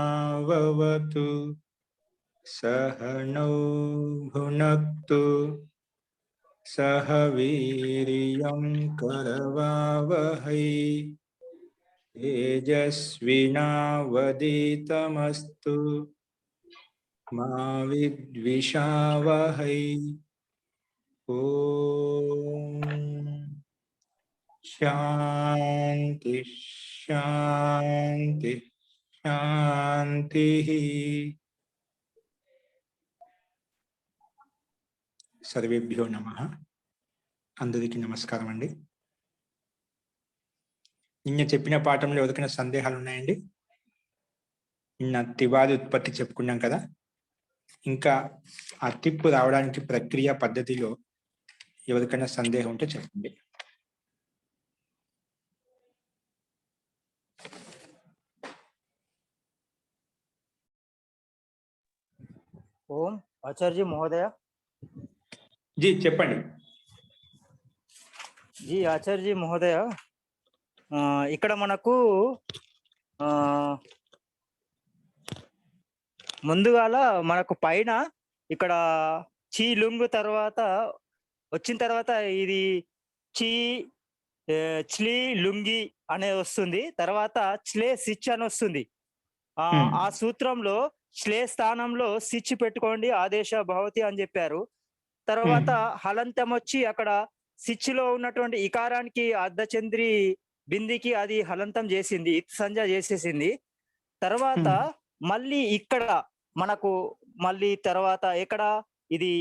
सहनाववतु सहनौ भुनक्तु सह वीर्यं करवावहै तेजस्विनावधीतमस्तु मा विद्विषावहै। ओम शांति शांति शांति। सर्वेभ्यो नमः। అందరికీ నమస్కారం అండి. నిన్న చెప్పిన పాఠంలో ఎవరికైనా సందేహాలు ఉన్నాయండి? నిన్న తివాది ఉత్పత్తి చెప్పుకున్నాం కదా, ఇంకా ఆ తిప్పు రావడానికి ప్రక్రియ పద్ధతిలో ఎవరికైనా సందేహం ఉంటే చెప్పండి. ओम आचार्य जी महोदय। जी చెప్పండి. जी आचार्य जी महोदय, ఇక్కడ మనకు ముందుగాల మనకు పైన ఇక్కడ చీ లుంగు తర్వాత వచ్చిన తర్వాత ఇది చీ చ్లీ లుంగి అనేది వస్తుంది. తర్వాత చ్లే సిచ్ అని వస్తుంది. ఆ సూత్రంలో శ్లే స్థానంలో సిచ్ పెట్టుకోండి, ఆదేశ భవతి అని చెప్పారు. తర్వాత హలంతం వచ్చి అక్కడ సిచ్ లో ఉన్నటువంటి ఇకారానికి అర్ధచంద్రి బిందికి అది హలంతం చేసింది, ఇత్ సంజ చేసేసింది. తర్వాత మళ్ళీ ఇక్కడ మనకు మళ్ళీ తర్వాత ఎక్కడ ఇది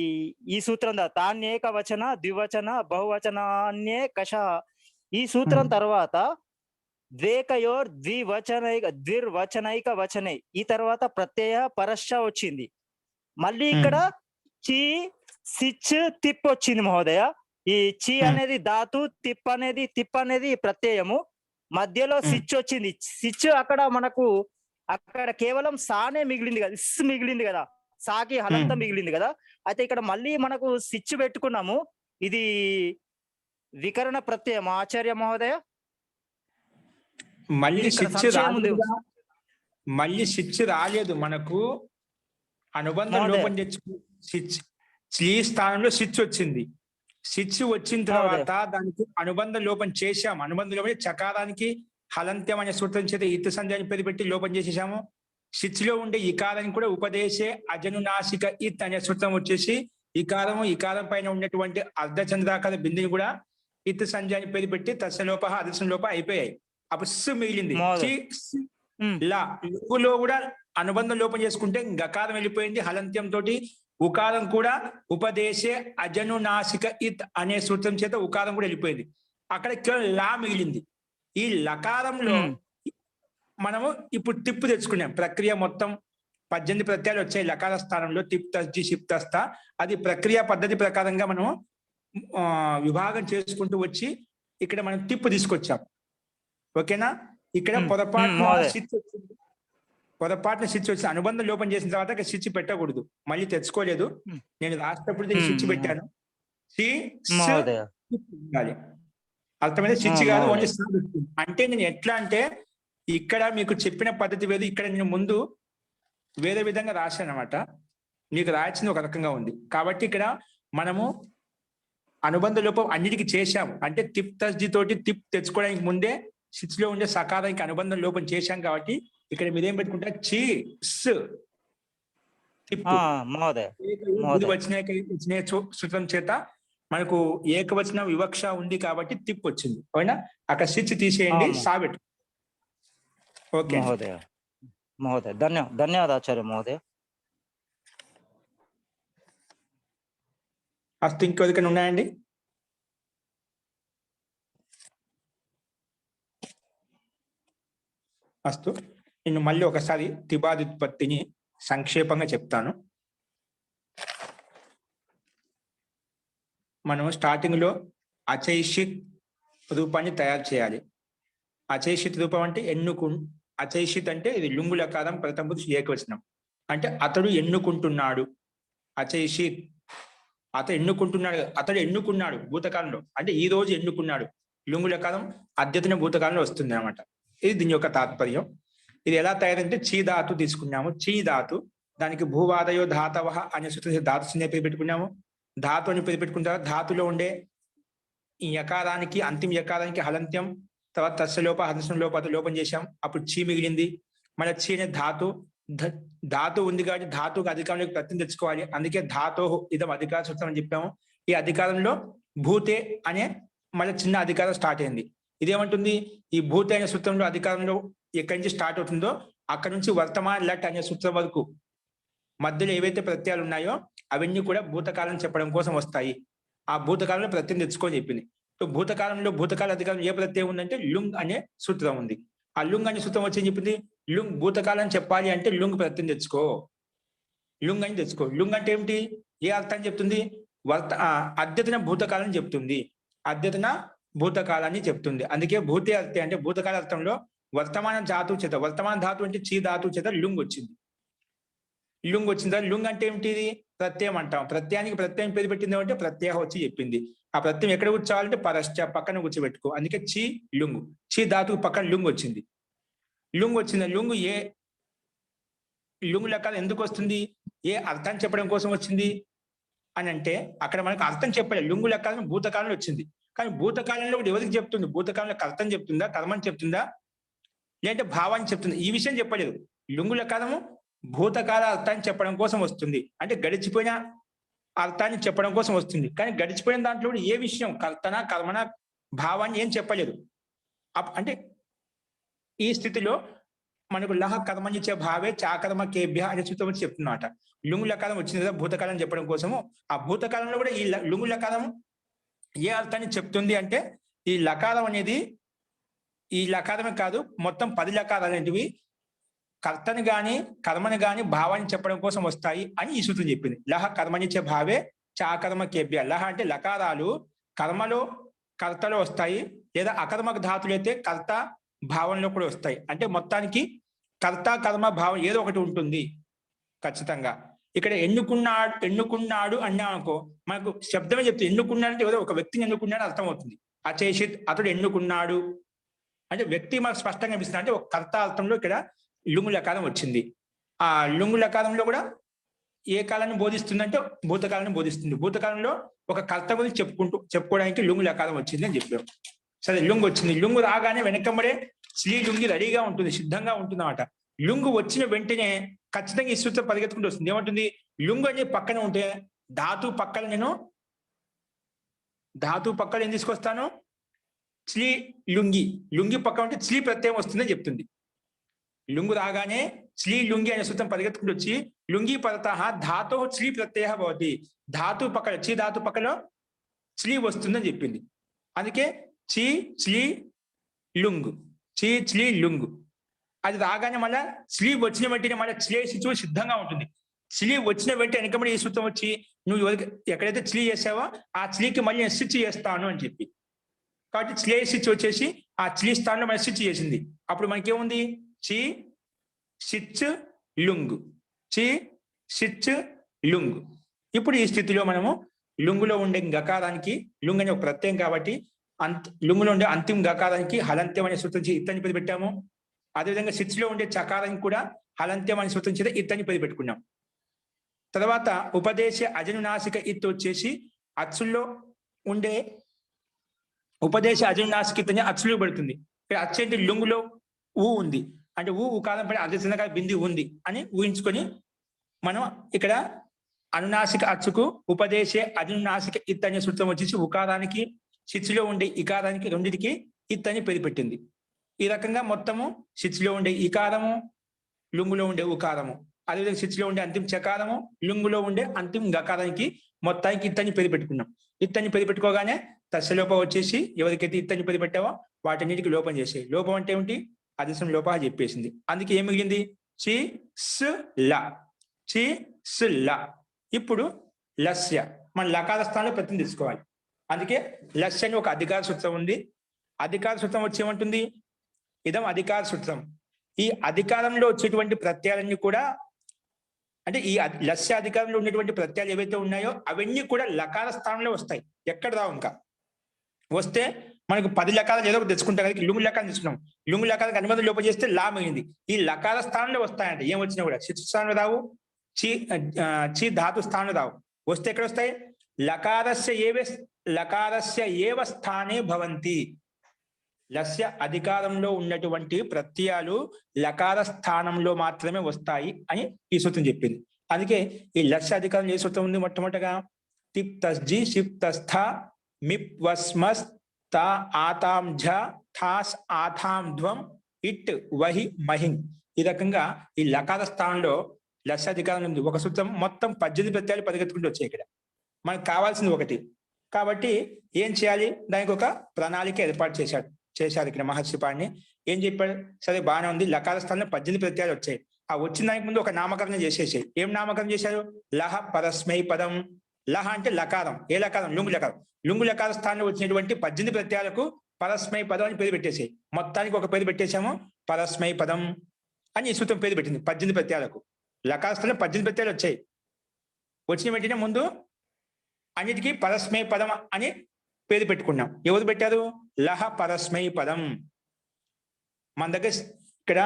ఈ సూత్రం తాన్యేక వచన ద్వివచన బహువచనాన్యే కష ఈ సూత్రం తర్వాత ద్వేకయోర్ ద్విర్వచనైక వచనే ఈ తర్వాత ప్రత్యయ పరశ్చ వచ్చింది. మళ్ళీ ఇక్కడ చి సిచ్ తిప్ వచ్చింది మహోదయ. ఈ చి అనేది ధాతు, తిప్ అనేది ప్రత్యయము, మధ్యలో సిచ్ వచ్చింది. సిచ్ అక్కడ మనకు అక్కడ కేవలం సానే మిగిలింది కదా, ఇస్ మిగిలింది కదా, సాకి హలంతం మిగిలింది కదా. అయితే ఇక్కడ మళ్ళీ మనకు సిచ్ పెట్టుకున్నాము. ఇది వికరణ ప్రత్యయం ఆచార్య మహోదయ. మళ్ళీ సిచ్ రాలేదు, మనకు అనుబంధం లోపం తెచ్చుకు శ్లీ స్థానంలో సిచ్ వచ్చింది. సిచ్ వచ్చిన తర్వాత దానికి అనుబంధ లోపం చేశాము. అనుబంధ లోపం చకారానికి హలంత్యం అనే సూత్రం చేత ఇత్ సంధ్యాన్ని పేరు పెట్టి లోపం చేసేసాము. సిచ్ లో ఉండే ఇకారానికి కూడా ఉపదేశే అజనునాసిక ఇత్ అనే సూత్రం వచ్చేసి ఇకారం పైన ఉన్నటువంటి అర్ధచంద్రాకార బిందుని కూడా ఇత్ సంధ్యాన్ని పేరు పెట్టి తస్యలోప అదర్శన లోప అయిపోయాయి. అప్పుడు మిగిలింది. లుగులో కూడా అనుబంధం లోపం చేసుకుంటే గకారం వెళ్ళిపోయింది. హలంత్యం తోటి ఉకారం కూడా ఉపదేశే అజనునాసిక ఇత్ అనే సూత్రం చేత ఉకారం కూడా వెళ్ళిపోయింది. అక్కడ కేవలం లా మిగిలింది. ఈ లకారంలో మనము ఇప్పుడు తిప్పు తెచ్చుకున్నాం. ప్రక్రియ మొత్తం 18 ప్రత్యయాలు వచ్చాయి లకార స్థానంలో, తిప్ తస్జి షిప్ తస్త. అది ప్రక్రియ పద్ధతి ప్రకారంగా మనము విభాగం చేసుకుంటూ వచ్చి ఇక్కడ మనం తిప్పు తీసుకొచ్చాం. ఓకేనా? ఇక్కడ పొరపాటున స్విచ్ వచ్చి అనుబంధం లోపం చేసిన తర్వాత స్విచ్ పెట్టకూడదు, మళ్ళీ తెచ్చుకోలేదు. నేను రాసేటప్పుడు దీన్ని స్విచ్ పెట్టాను. అర్థమైతే స్విచ్ కాదు, ఓన్లీ అంటే నేను ఎట్లా అంటే ఇక్కడ మీకు చెప్పిన పద్ధతి వేరు, ఇక్కడ నేను ముందు వేరే విధంగా రాశాను అనమాట. నీకు రాయాల్సింది ఒక రకంగా ఉంది. కాబట్టి ఇక్కడ మనము అనుబంధ లోపం అన్నిటికీ చేశాము. అంటే తిప్ తస్జి తోటి తిప్ తెచ్చుకోవడానికి ముందే సిచ్ లో ఉండే సకారానికి అనుబంధం లోపం చేశాం. కాబట్టి ఇక్కడ మీరేం పెట్టుకుంటారు, చి వచ్చిన సూత్రం చేత మనకు ఏకవచన వివక్ష ఉంది కాబట్టి తిప్ వచ్చింది. అవునా? అక్కడ సిచ్ తీసేయండి, సాబెట్. ఓకే మహోదయ. మహోదయ ధన్యవాదాలు ఆచార్య మహోదయ. అస్తు ఇంకెవరికైనా ఉన్నాయండి? అస్తు, నేను మళ్ళీ ఒకసారి తిబాదుత్పత్తిని సంక్షేపంగా చెప్తాను. మనం స్టార్టింగ్ లో అచైషిత్ రూపాన్ని తయారు చేయాలి. అచైషిత్ రూపం అంటే అచైషిత్ అంటే ఇది లుంగు లకారం ప్రథమ పురుష ఏకవచనం. అంటే అతడు ఎన్నుకుంటున్నాడు. అచైషిత్ అతడు ఎన్నుకున్నాడు భూతకాలంలో, అంటే ఈ రోజు ఎన్నుకున్నాడు. లుంగు లకారం అద్యతన భూతకాలంలో వస్తుంది అనమాట. ఇది దీని యొక్క తాత్పర్యం. ఇది ఎలా తయారంటే చీ ధాతు తీసుకున్నాము. చీ ధాతు, దానికి భూవాదయో ధాతవ అనే సూత్రం ధాతు చిన్న పేరు పెట్టుకున్నాము. ధాతు అని పేరు పెట్టుకున్న తర్వాత ధాతులో ఉండే ఈ యకారానికి అంతిమ యకారానికి హలంత్యం, తర్వాత తస్యలోప హంసం లోప లోపం చేశాం, అప్పుడు చీ మిగిలింది. మళ్ళీ చీ అనే ధాతు ఉంది కాబట్టి ధాతుకు అధికారంలోకి ప్రత్యయం తెచ్చుకోవాలి. అందుకే ధాతో ఇదం అధికార సూత్రం అని చెప్పాము. ఈ అధికారంలో భూతే అనే మళ్ళీ చిన్న అధికారం స్టార్ట్ అయింది. ఇదేమంటుంది, ఈ భూతే అనే సూత్రంలో అధికారంలో ఎక్కడి నుంచి స్టార్ట్ అవుతుందో అక్కడ నుంచి వర్తమాన లట్ అనే సూత్రం వరకు మధ్యలో ఏవైతే ప్రత్యయాలు ఉన్నాయో అవన్నీ కూడా భూతకాలం చెప్పడం కోసం వస్తాయి. ఆ భూతకాలంలో ప్రత్యయం తెచ్చుకొని చెప్పింది. సో భూతకాలంలో భూతకాల అధికారం ఏ ప్రత్యయం ఉందంటే లుంగ్ అనే సూత్రం ఉంది. ఆ లుంగ్ అనే సూత్రం వచ్చి చెప్పింది, లుంగ్ భూతకాలం చెప్పాలి అంటే లుంగ్ ప్రత్యయం తెచ్చుకో, లుంగ్ అని తెచ్చుకో. లుంగ్ అంటే ఏమిటి, ఏ అర్థాన్ని చెప్తుంది, అద్యతన భూతకాలం చెప్తుంది, అద్యతన భూతకాలాన్ని చెప్తుంది. అందుకే భూతే అర్థ అంటే భూతకాల అర్థంలో వర్తమాన ధాతువు చేత, వర్తమాన ధాతు అంటే చీ ధాతువు చేత లుంగ్ వచ్చింది. లుంగ్ వచ్చిందా, లుంగ్ అంటే ఏమిటి, ప్రత్యయం అంటాం. ప్రత్యయానికి ప్రత్యయం పేరు పెట్టింది అంటే ప్రత్యయం వచ్చి చెప్పింది. ఆ ప్రత్యయం ఎక్కడ కూర్చోవాలంటే పరశ్చ పక్కన కూర్చోబెట్టుకో. అందుకే చీ లుంగు, చీ ధాతువు పక్కన లుంగ్ వచ్చింది. లుంగ్ వచ్చింది. లుంగు ఏ లుంగు లెక్కలు ఎందుకు వస్తుంది, ఏ అర్థం చెప్పడం కోసం వచ్చింది అని అంటే అక్కడ మనకు అర్థం చెప్పలేదు. లుంగు లెక్కలను భూతకాలంలో వచ్చింది. కానీ భూతకాలంలో కూడా ఎవరికి చెప్తుంది, భూతకాలంలో అర్థం చెప్తుందా, కర్మని చెప్తుందా, లేదంటే భావాన్ని చెప్తుంది, ఈ విషయం చెప్పలేదు. లుంగు లెక్కము భూతకాల అర్థాన్ని చెప్పడం కోసం వస్తుంది, అంటే గడిచిపోయిన అర్థాన్ని చెప్పడం కోసం వస్తుంది. కానీ గడిచిపోయిన దాంట్లో ఏ విషయం కర్తన కర్మన భావాన్ని ఏం చెప్పలేదు. అంటే ఈ స్థితిలో మనకు లహ కర్మనిచ్చే భావే చాకర్మ కేభ్య అనే సూత్రం వచ్చి చెప్తున్నమాట. లుంగు లకారం వచ్చింది కదా భూతకాలం చెప్పడం కోసము. ఆ భూతకాలంలో కూడా ఈ లుంగు లకారం ఏ అర్థాన్ని చెప్తుంది అంటే ఈ లకారం అనేది, ఈ లకారమే కాదు మొత్తం 10 లకారాలు అనేటివి కర్తని గాని కర్మని గాని భావాన్ని చెప్పడం కోసం వస్తాయి అని ఈ సూత్రం చెప్పింది. లహ కర్మనిచ్చే భావే చాకర్మ కేభ్య. లహ అంటే లకారాలు కర్మలో కర్తలో వస్తాయి, లేదా అకర్మక ధాతులు అయితే కర్త భావంలో కూడా వస్తాయి. అంటే మొత్తానికి కర్త కర్మ భావం ఏదో ఒకటి ఉంటుంది ఖచ్చితంగా. ఇక్కడ ఎన్నుకున్నాడు అన్నా అనుకో, మనకు శబ్దమే చెప్తుంది. ఎన్నుకున్నాడు అంటే ఏదో ఒక వ్యక్తిని ఎన్నుకున్నాడు అర్థం అవుతుంది. అచేషిత్ అతడు ఎన్నుకున్నాడు అంటే వ్యక్తి మనకు స్పష్టంగా అనిపిస్తుంది. అంటే ఒక కర్త అర్థంలో ఇక్కడ లుంగు లకారం వచ్చింది. ఆ లుంగు లకారంలో కూడా ఏ కాలాన్ని బోధిస్తుందంటే భూతకాలాన్ని బోధిస్తుంది. భూతకాలంలో ఒక కర్త గురించి చెప్పుకోవడానికి లుంగు లకారం వచ్చింది అని చెప్పారు. సరే, లుంగు వచ్చింది. లుంగు రాగానే వెనకమ్మడే శ్రీ లుంగి రెడీగా ఉంటుంది, సిద్ధంగా ఉంటుంది అన్నమాట. లుంగు వచ్చిన వెంటనే ఖచ్చితంగా ఈ సూత్రం పరిగెత్తుకుంటూ వస్తుంది. ఏమంటుంది, లుంగు అనేది పక్కన ఉంటే ధాతు పక్కన ఏం తీసుకొస్తాను, శ్రీ లుంగి. లుంగి పక్కన ఉంటే శ్రీ ప్రత్యయం వస్తుందని చెప్తుంది. లుంగు రాగానే శ్రీ లుంగి అనే సూత్రం పరిగెత్తుకుంటూ వచ్చి లుంగి పరత ధాతో శ్రీ ప్రత్యయ భవతి. ధాతు పక్కన చీ ధాతు పక్కన శ్రీ వస్తుందని చెప్పింది. అందుకే చీ శ్రీ లుంగు, చీ శ్రీ లుంగు. అది రాగానే మళ్ళా శ్రీ వచ్చిన వెంటనే మళ్ళీ శ్లేషించు సిద్ధంగా ఉంటుంది. శ్రీ వచ్చిన వెంటనే వెనకబడి ఈ సూత్రం వచ్చి నువ్వు ఎక్కడైతే శ్రీ చేసావో ఆ శ్రీకి మళ్ళీ స్విచ్ చేస్తాను అని చెప్పి, కాబట్టి శ్లేషించి వచ్చేసి ఆ శ్రీ స్థానంలో మళ్ళీ స్విచ్ చేసింది. అప్పుడు మనకేముంది, చి సిచ్ లుంగు, చి సిచ్ లుంగు. ఇప్పుడు ఈ స్థితిలో మనము లుంగులో ఉండే గకారానికి, లుంగ్ అనే ఒక ప్రత్యయం కాబట్టి లుంగులో ఉండే అంతిమ గకారానికి హలంత్యం అనే సూత్రం ఇత్తని పేరు పెట్టాము. అదేవిధంగా సిచ్లో ఉండే చకారానికి కూడా హలంత్యం అనే సూత్రం చేత ఇత్తని పేరు పెట్టుకున్నాం. తర్వాత ఉపదేశ అజనునాసిక ఇత్ వచ్చేసి అచ్చుల్లో ఉండే ఉపదేశ అజనునాసిక ఇత్ అనే అచ్చులు పెడుతుంది. ఇక్కడ అచ్చు అంటే లుంగులో ఊ ఉంది, అంటే ఉకారం పడి అర్ధ బింది ఉంది అని ఊహించుకొని మనం ఇక్కడ అనునాసిక అచ్చుకు ఉపదేశే అజనునాసిక ఇత్ అనే సూత్రం వచ్చేసి ఉకారానికి శిచ్లో ఉండే ఇకారానికి రెండింటికి ఇత్ అని పేరు పెట్టింది. ఈ రకంగా మొత్తము శిచ్లో ఉండే ఇకారము, లుంగులో ఉండే ఉకారము, అదేవిధంగా శిచ్లో ఉండే అంతిమ చకారము, లుంగులో ఉండే అంతిమ గకారానికి మొత్తానికి ఇత్ అని పేరు పెట్టుకున్నాం. ఇత్ అని పేరు పెట్టుకోగానే తస్యలోపం వచ్చేసి ఎవరికైతే ఇత్ అని పేరు పెట్టావో వాటిన్నిటికి లోపం చేసేది. లోపం అంటే ఏమిటి, అదిశం లోప చెప్పేసింది. అందుకే ఏం మిగిలింది, చి స్ ల, చి స్ ల. ఇప్పుడు లస్య మన లకార స్థానంలో ప్రతిని తీసుకోవాలి. అందుకే లస్య అని ఒక అధికార సూత్రం ఉంది. అధికార సూత్రం వచ్చి ఏమంటుంది, ఇదం అధికార సూత్రం. ఈ అధికారంలో వచ్చేటువంటి ప్రత్యయాలన్నీ కూడా అంటే ఈ లస్య అధికారంలో ఉన్నటువంటి ప్రత్యయాలు ఏవైతే ఉన్నాయో అవన్నీ కూడా లకార స్థానంలో వస్తాయి. ఎక్కడ రావు. ఇంకా వస్తే మనకు 10 లకారాలు ఏదో ఒకటి తెచ్చుకుంటాం కదా, లుంగు లకారం తీసుకున్నాం. లుంగు లకారానికి అనుబంధం లోపం చేస్తే లా మిగింది. ఈ లకార స్థానంలో వస్తాయంట. ఏం వచ్చినా కూడా శిశు స్థానంలో రావు, చి ధాతు స్థానంలో రావు. వస్తే ఎక్కడ వస్తాయి? లకారస్య ఏవ స్థానే భవంతి. లస్య అధికారంలో ఉన్నటువంటి ప్రత్యయాలు లకార స్థానంలో మాత్రమే వస్తాయి అని ఈ సూత్రం చెప్పింది. అందుకే ఈ లస్య అధికారం ఏ సూత్రం ఉంది? మొట్టమొదటిగా తిప్ తస్జి షిప్ తస్థ మిప్ వస్మస్ త ఆతాం ఝ థాస్ ఆథాం ధ్వం ఇట్ వహి మహిం. ఈ రకంగా ఈ లకార స్థానంలో లస్య అధికారం ఉంది. ఒక సూత్రం మొత్తం 18 ప్రత్యయాలు పరిగెత్తుకుంటూ వచ్చాయి. ఇక్కడ మనకు కావాల్సింది ఒకటి. కాబట్టి ఏం చేయాలి? దానికి ఒక ప్రణాళిక ఏర్పాటు చేశారు ఇక్కడ మహర్షి పాణిని. ఏం చెప్పాడు? సరే బాగానే ఉంది, లకార స్థానంలో 18 ప్రత్యయాలు వచ్చాయి. ఆ వచ్చిన దానికి ముందు ఒక నామకరణం చేసేసాయి. ఏం నామకరణం చేశారు? లహ పరస్మై పదం. లహ అంటే లకారం. ఏ లకారం? లుంగు లకారం. లుంగు లకార స్థానంలో వచ్చినటువంటి 18 ప్రత్యయాలకు పరస్మై పదం అని పేరు పెట్టేసాయి. మొత్తానికి ఒక పేరు పెట్టేశాము, పరస్మై పదం అని ఈ సూత్రం పేరు పెట్టింది 18 ప్రత్యయాలకు. లకార స్థానంలో 18 ప్రత్యయాలు వచ్చాయి. వచ్చిన వెంటనే ముందు అన్నిటికీ పరస్మై పదం అని పేరు పెట్టుకున్నాం. ఎవరు పెట్టారు? లహ పరస్మై పదం. మన దగ్గర ఇక్కడ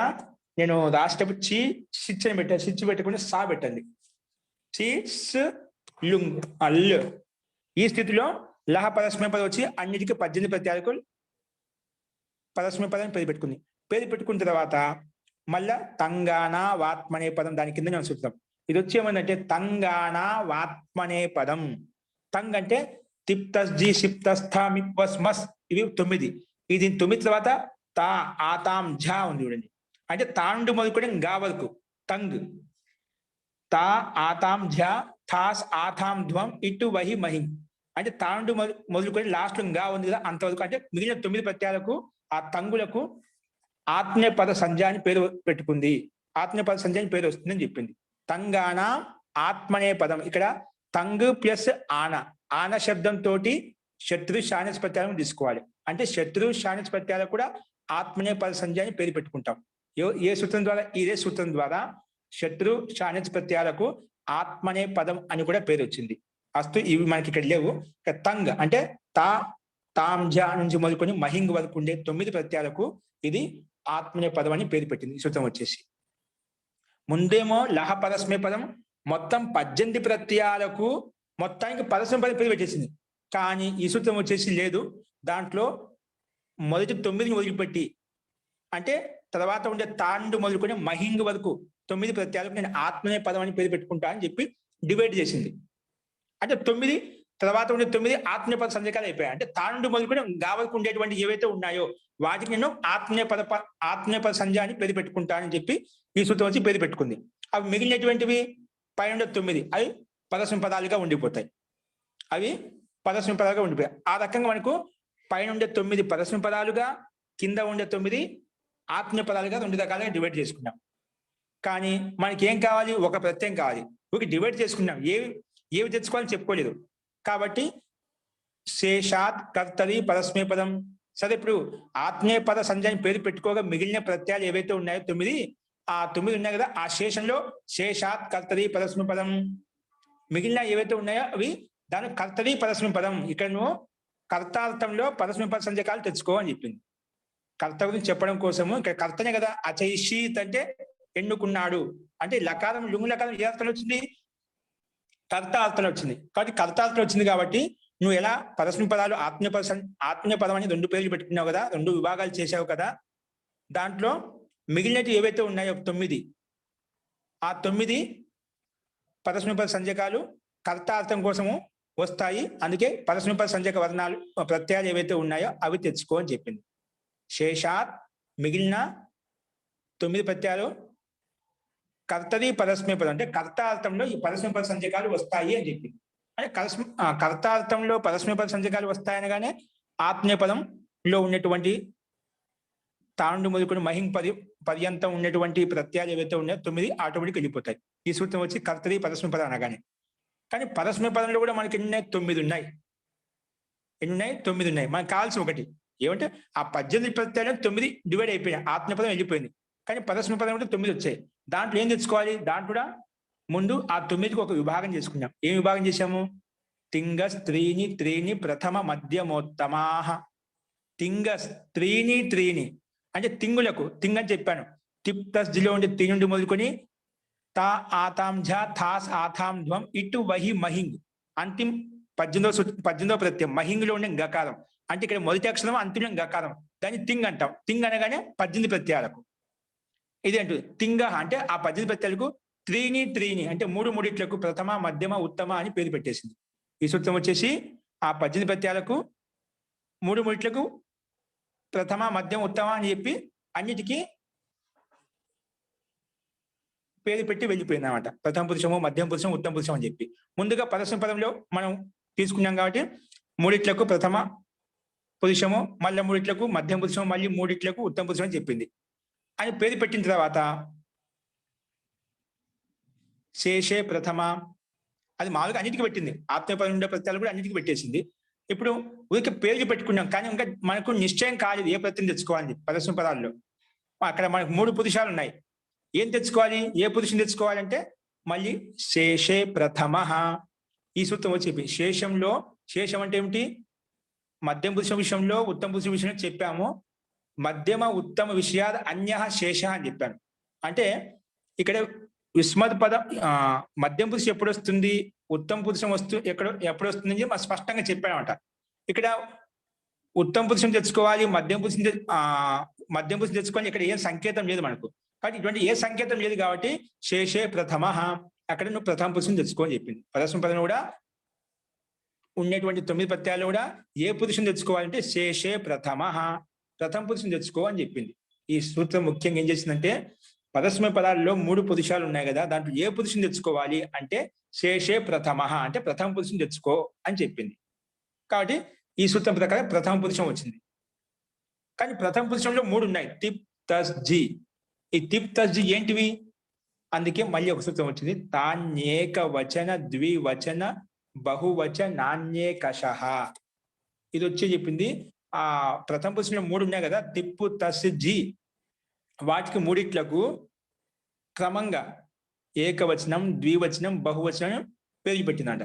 నేను రాసేటప్పుడు చి సిచ్ అని పెట్టాను. సిచ్ పెట్టకుండా సా పెట్టండి. చి లుంగ్ అల్లు. ఈ స్థితిలో లహ పరస్మై పదం వచ్చి అన్నిటికీ 18 ప్రత్యయాలకు పరస్మై పదం పేరు పెట్టుకుంది. పేరు పెట్టుకున్న తర్వాత మళ్ళా తంగాణ వాత్మనే పదం దాని కింద నేను చూద్దాం. ఇది వచ్చి ఏమందంటే తంగాణ వాత్మనే పదం. తంగ్ అంటే తిప్తస్జి షిప్తస్థ మిప్వస్మస్, ఇవి 9. ఇది 9 తర్వాత తా ఆతాం ఝ ఉంది చూడండి. అంటే తాండు మొదలుకొని గా వరకు తంగ్. తా ఆతాం ఝ థాస్ ఆథాం ధ్వం ఇటు వహి మహిం. అంటే తాండు మొదలుకొని లాస్ట్ గా ఉంది కదా అంతవరకు. అంటే మిగిలిన 9 ప్రత్యయాలకు ఆ తంగులకు ఆత్మీయ పద సంధ్య అని పేరు పెట్టుకుంది. ఆత్మీయ పద సంధ్య అని పేరు వస్తుందని చెప్పింది. తంగాణ ఆత్మనే పదం. ఇక్కడ తంగ్ ప్లస్ ఆన శబ్దంతో శత్రు శానిస్ ప్రత్యయాలను తీసుకోవాలి. అంటే శత్రు శానిస్ ప్రత్యయాలకు కూడా ఆత్మనే పద సంధ్య అని పేరు పెట్టుకుంటాం. ఏ సూత్రం ద్వారా? ఇదే సూత్రం ద్వారా శత్రు శానిస్ ప్రత్యయాలకు ఆత్మనే పదం అని కూడా పేరు వచ్చింది. అస్తు ఇవి మనకి ఇక్కడ లేవు. తంగ్ అంటే తాంజ నుంచి మొదలుకొని మహింగ్ వరకు ఉండే 9 ప్రత్యయాలకు ఇది ఆత్మనే పదం అని పేరు పెట్టింది ఈ సూత్రం వచ్చేసి. ముందేమో లహ పరస్మై పదం మొత్తం 18 ప్రత్యయాలకు మొత్తానికి పరస్మై పదం పేరు పెట్టేసింది. కానీ ఈ సూత్రం వచ్చేసి లేదు. దాంట్లో మొదటి 9ని వదిలిపెట్టి అంటే తర్వాత ఉండే తాండు మొదలుకొని మహింగ్ వరకు 9 ప్రత్యయాలకు నేను ఆత్మనే పదం అని పేరు పెట్టుకుంటా అని చెప్పి డివైడ్ చేసింది. అంటే 9 తర్వాత ఉండే 9 ఆత్మీయ పద సంధ్యకాలు అయిపోయాయి. అంటే తాండు మొదలుకొని గా వరకు ఉండేటువంటి ఏవైతే ఉన్నాయో వాటికి నేను ఆత్మీయ పద సంధ్య అని పేరు పెట్టుకుంటానని చెప్పి ఈ సూత్రం వచ్చి పేరు పెట్టుకుంది. అవి మిగిలినటువంటివి పైన 9 అవి పరస్మై పదాలుగా ఉండిపోతాయి. అవి పరస్మై పదాలుగా ఉండిపోయాయి. ఆ రకంగా మనకు పైన ఉండే 9 పరస్మై పదాలుగా, కింద ఉండే 9 ఆత్మీయ పదాలుగా 2 రకాలుగా డివైడ్ చేసుకున్నాం. కానీ మనకి ఏం కావాలి? ఒక ప్రత్యయం కావాలి. ఒక డివైడ్ చేసుకున్నాం. ఏవి తెచ్చుకోవాలని చెప్పుకోలేదు. కాబట్టి శేషాత్ కర్తరి పరస్మై పదం. సరే, ఇప్పుడు ఆత్మీయ పద సంధ్యని పేరు పెట్టుకోగా మిగిలిన ప్రత్యయాలు ఏవైతే ఉన్నాయో 9, ఆ 9 ఉన్నాయి కదా, ఆ శేషంలో శేషాత్ కర్తరి పరస్మై పదం. మిగిలిన ఏవైతే ఉన్నాయో అవి దాని కర్తరి పరస్మై పదం. ఇక్కడ నువ్వు కర్తార్థంలో పరస్మై పద సంధ్యకాలు తెచ్చుకో అని చెప్పింది. కర్త గురించి చెప్పడం కోసము ఇక్కడ కర్తనే కదా. అచైషీత్ అంటే ఎన్నుకున్నాడు. అంటే లకారం లుంగు లకారం ఏ అర్థంలో వచ్చింది? కర్త అర్థంలో వచ్చింది. కాబట్టి కర్తార్థంలో వచ్చింది కాబట్టి నువ్వు ఎలా పరస్మై పదాలు ఆత్మీయ పదం అని 2 పేర్లు పెట్టుకున్నావు కదా, 2 విభాగాలు చేసావు కదా. దాంట్లో మిగిలినవి ఏవైతే ఉన్నాయో 9, ఆ 9 పరస్మై పద సంధ్యకాలు కర్తార్థం కోసము వస్తాయి. అందుకే పరస్మై పద సంధ్యక వర్ణాలు ప్రత్యయాలు ఏవైతే ఉన్నాయో అవి తెచ్చుకో అని చెప్పింది. శేషాత్ మిగిలిన 9 ప్రత్యయాలు కర్తరి పరస్మై పదం అంటే కర్తార్థంలో ఈ పరస్మై పద సంధ్యకాలు వస్తాయి అని చెప్పింది. అంటే కర్తార్థంలో పరస్మై పద సంధ్యకాలు వస్తాయనగానే ఆత్మీయ పదంలో ఉన్నటువంటి తాండు మొదలుకొని మహిం పర్యంతం ఉన్నటువంటి ప్రత్యయాలు ఏవైతే ఉన్నాయో 9 ఆటోమేటిక్ వెళ్ళిపోతాయి. ఈ సూత్రం వచ్చి కర్తరి పరస్మై పదం అనగానే. కానీ పరస్మై పదంలో కూడా మనకి ఎన్ని ఉన్నాయి? 9 ఉన్నాయి. ఎన్ని ఉన్నాయి? 9 ఉన్నాయి. మనకు కావాల్సిన ఒకటి ఏమంటే ఆ 18 ప్రత్యయాలు 9 డివైడ్ అయిపోయినాయి. ఆత్మీయ పదం వెళ్ళిపోయింది. కానీ పరస్మ పదం కూడా 9 వచ్చాయి. దాంట్లో ఏం తెచ్చుకోవాలి? దాంట్లో కూడా ముందు ఆ 9కి ఒక విభాగం చేసుకున్నాం. ఏం విభాగం చేశాము? తింగస్ త్రీని త్రీని ప్రథమ మధ్యమోత్తమాహ. తింగస్ త్రీని త్రీని అంటే తింగులకు తింగ్ అని చెప్పాను. తిప్ ప్లస్ జిలో ఉండే తి నుండి మొదలుకొని తా ఆతాం ఝ థాస్ ఆథాం ధ్వం ఇటు వహి మహింగ్ అంతిం 18వ ప్రత్యయం మహింగ్లో ఉండే గకారం. అంటే ఇక్కడ మొదటి అక్షరం అంతిమ గకారం, దాన్ని తింగ్ అంటాం. తింగ్ అనగానే 18 ప్రత్యయాలకు. ఇది అంటూ తింగ అంటే ఆ 18 ప్రత్యయాలకు త్రీని త్రీని అంటే మూడిట్లకు ప్రథమ మధ్యమ ఉత్తమ అని పేరు పెట్టేసింది. ఈ సూత్రం వచ్చేసి ఆ 18 ప్రత్యయాలకు మూడిట్లకు ప్రథమ మధ్యం ఉత్తమ అని చెప్పి అన్నిటికీ పేరు పెట్టి వెళ్ళిపోయింది అనమాట. ప్రథమ పురుషము, మధ్యం పురుషం, ఉత్తమ పురుషం అని చెప్పి. ముందుగా పరస్మ పదంలో మనం తీసుకున్నాం కాబట్టి మూడిట్లకు ప్రథమ పురుషము, మళ్ళీ మూడిట్లకు మధ్యం పురుషము, మళ్ళీ మూడిట్లకు ఉత్తమ పురుషం అని చెప్పింది. అని పేరు పెట్టిన తర్వాత శేషే ప్రథమ అది మామూలుగా అన్నిటికీ పెట్టింది. ఆత్మీయపదం ఉండే ప్రత్యయాలు కూడా అన్నిటికీ పెట్టేసింది. ఇప్పుడు ఊరికి పేర్లు పెట్టుకున్నాం, కానీ ఇంకా మనకు నిశ్చయం కాలేదు ఏ ప్రత్యయం తెచ్చుకోవాలని. పరస్మ పదాల్లో అక్కడ మనకు 3 పురుషాలు ఉన్నాయి. ఏం తెచ్చుకోవాలి? ఏ పురుషుని తెచ్చుకోవాలంటే మళ్ళీ శేషే ప్రథమ. ఈ సూత్రం వచ్చి శేషంలో, శేషం అంటే ఏమిటి? మధ్యం పురుషం విషయంలో, ఉత్తమ పురుషం విషయంలో చెప్పాము. మధ్యమ ఉత్తమ విషయాలు అన్య శేష అని చెప్పాను. అంటే ఇక్కడ విస్మత్ పదం మధ్యం పురుషం ఎప్పుడు వస్తుంది, ఉత్తమ పురుషం ఎప్పుడు వస్తుంది అని మనం స్పష్టంగా చెప్పానమాట. ఇక్కడ ఉత్తమ పురుషం తెచ్చుకోవాలి, మధ్యం పురుషం తెచ్చుకోవాలి, ఇక్కడ ఏం సంకేతం లేదు మనకు. కాబట్టి ఇటువంటి ఏ సంకేతం లేదు కాబట్టి శేషే ప్రథమ అక్కడ నువ్వు ప్రథమ పురుషం తెచ్చుకోని చెప్పింది. పరస్మ పదం కూడా ఉన్నటువంటి 9 ప్రత్యయాలు కూడా ఏ పురుషం తెచ్చుకోవాలంటే శేషే ప్రథమ పురుషం తెచ్చుకో అని చెప్పింది. ఈ సూత్రం ముఖ్యంగా ఏం చేసిందంటే పరస్మ పదాల్లో 3 పురుషాలు ఉన్నాయి కదా, దాంట్లో ఏ పురుషం తెచ్చుకోవాలి అంటే శేషే ప్రథమ అంటే ప్రథమ పురుషం తెచ్చుకో అని చెప్పింది. కాబట్టి ఈ సూత్రం ప్రకారం ప్రథమ పురుషం వచ్చింది. కానీ ప్రథమ పురుషంలో 3 ఉన్నాయి, తిప్ తస్ జి. ఈ తిప్ తస్ జి ఏంటివి? అందుకే మళ్ళీ ఒక సూత్రం వచ్చింది, తాన్యేక వచన ద్వివచన బహువచనాన్యేకషః. ఇది వచ్చి చెప్పింది ఆ ప్రథమ పురుషంలో 3 ఉన్నాయి కదా, తిప్పు తస్ జి. వాటికి 3 క్రమంగా ఏకవచనం, ద్వివచనం, బహువచనం పేరు పెట్టిందంట.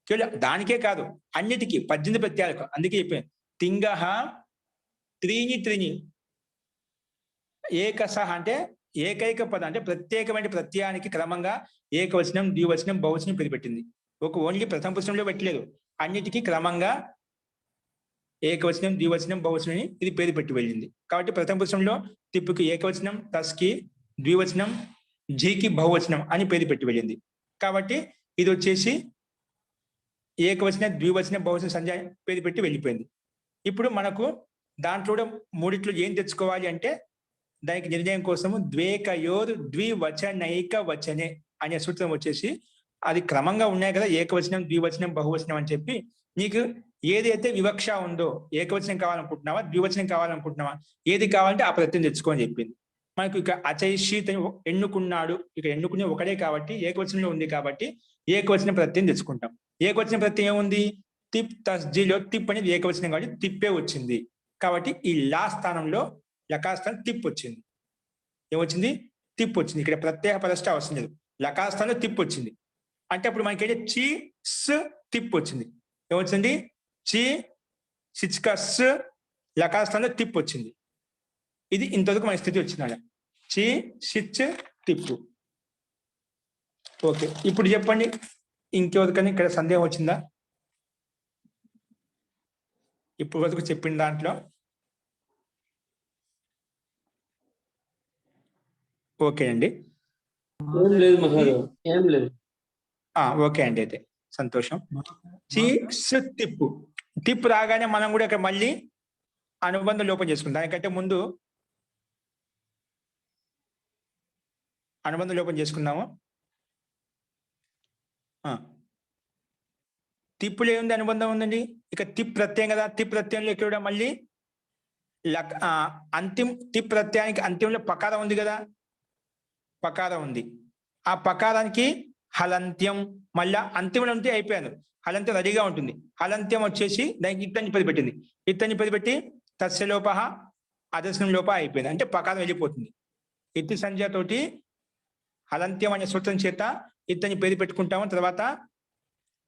కేవలం దానికే కాదు, అన్నిటికీ 18 ప్రత్యయాలకు. అందుకే చెప్పాను తింగహ త్రీని త్రీని ఏకసహ అంటే ఏకైక పదం అంటే ప్రత్యేకమైన ప్రత్యయానికి క్రమంగా ఏకవచనం, ద్వివచనం, బహువచనం పేరు పెట్టింది. ఓన్లీ ప్రథమ పురుషంలో పెట్టలేదు, అన్నిటికీ క్రమంగా ఏకవచనం, ద్వివచనం, బహువచనం ఇది పేరు పెట్టి వెళ్ళింది. కాబట్టి ప్రథమ పురుషంలో తిప్పుకి ఏకవచనం, తస్కి ద్వివచనం, జీకి బహువచనం అని పేరు పెట్టి వెళ్ళింది. కాబట్టి ఇది వచ్చేసి ఏకవచన, ద్వివచన, బహువచన సంజ్ఞ పేరు పెట్టి వెళ్ళిపోయింది. ఇప్పుడు మనకు దాంట్లో 3 ఏం తెచ్చుకోవాలి అంటే దానికి నిర్ణయం కోసము ద్వేకయోర్ ద్వివచనైక వచనే అనే సూత్రం వచ్చేసి అది క్రమంగా ఉన్నాయి కదా, ఏకవచనం, ద్వివచనం, బహువచనం అని చెప్పి నీకు ఏదైతే వివక్ష ఉందో, ఏకవచనం కావాలనుకుంటున్నావా, ద్వివచనం కావాలనుకుంటున్నావా, ఏది కావాలంటే ఆ ప్రత్యయం తెచ్చుకో అని చెప్పింది. మనకు ఇక అచైషిత్ ఎన్నుకున్నాడు, ఇక ఎన్నుకునే ఒకడే కాబట్టి ఏకవచనంలో ఉంది కాబట్టి ఏకవచన ప్రత్యయం తెచ్చుకుంటాం. ఏకవచన ప్రత్యయం ఏముంది? తిప్ తస్జీలో తిప్ అనేది ఏకవచనం కాబట్టి తిప్పే వచ్చింది. కాబట్టి ఈ లా స్థానంలో లకాస్థానం తిప్ వచ్చింది. ఏమొచ్చింది? తిప్ వచ్చింది. ఇక్కడ ప్రత్యేక పరస్ట అవసరం లేదు, లకాస్థానంలో తిప్ వచ్చింది. అంటే అప్పుడు మనకి చి స్ తిప్ వచ్చింది. ఏమొచ్చింది? చి సిచ్కస్ లకాస్థానంలో తిప్ వచ్చింది. ఇది ఇంతవరకు మన స్థితి వచ్చింది. చి సిచ్ తిప్పు. ఓకే, ఇప్పుడు చెప్పండి ఇంకెవరికైనా ఇక్కడ సందేహం వచ్చిందా? ఇప్పుడు వరకు చెప్పిన దాంట్లో ఓకే అండి. ఏం లేదు మహారాజ్, ఏం లేదు. ఓకే అండి, అయితే సంతోషం. చి స్ తిప్పు. తిప్పు రాగానే మనం కూడా ఇక్కడ మళ్ళీ అనుబంధం లోపం చేసుకుందాం. దానికంటే ముందు అనుబంధం లోపం చేసుకుందాము. తిప్పులో ఏముంది? అనుబంధం ఉందండి. ఇక తిప్ ప్రత్యయం కదా, తిప్ ప్రత్యయంలో ఇక్కడ మళ్ళీ అంతిమ తిప్ ప్రత్యయానికి అంత్యంలో పకారం ఉంది కదా, పకారం ఉంది. ఆ పకారానికి హలంత్యం మళ్ళా అంతిమంలో ఉంటే అయిపోయాను. హలంత్యం రెడీగా ఉంటుంది. హలంత్యం వచ్చేసి దానికి ఇత్తని పది పెట్టింది. ఇత్తని పది పెట్టి తస్యలోప అదర్శనం లోప అయిపోయింది. అంటే పకారం వెళ్ళిపోతుంది. ఇత్ సంజ్ఞ తోటి హలంత్యం అనే సూత్రం చేత ఇత్తని పేరు పెట్టుకుంటాము. తర్వాత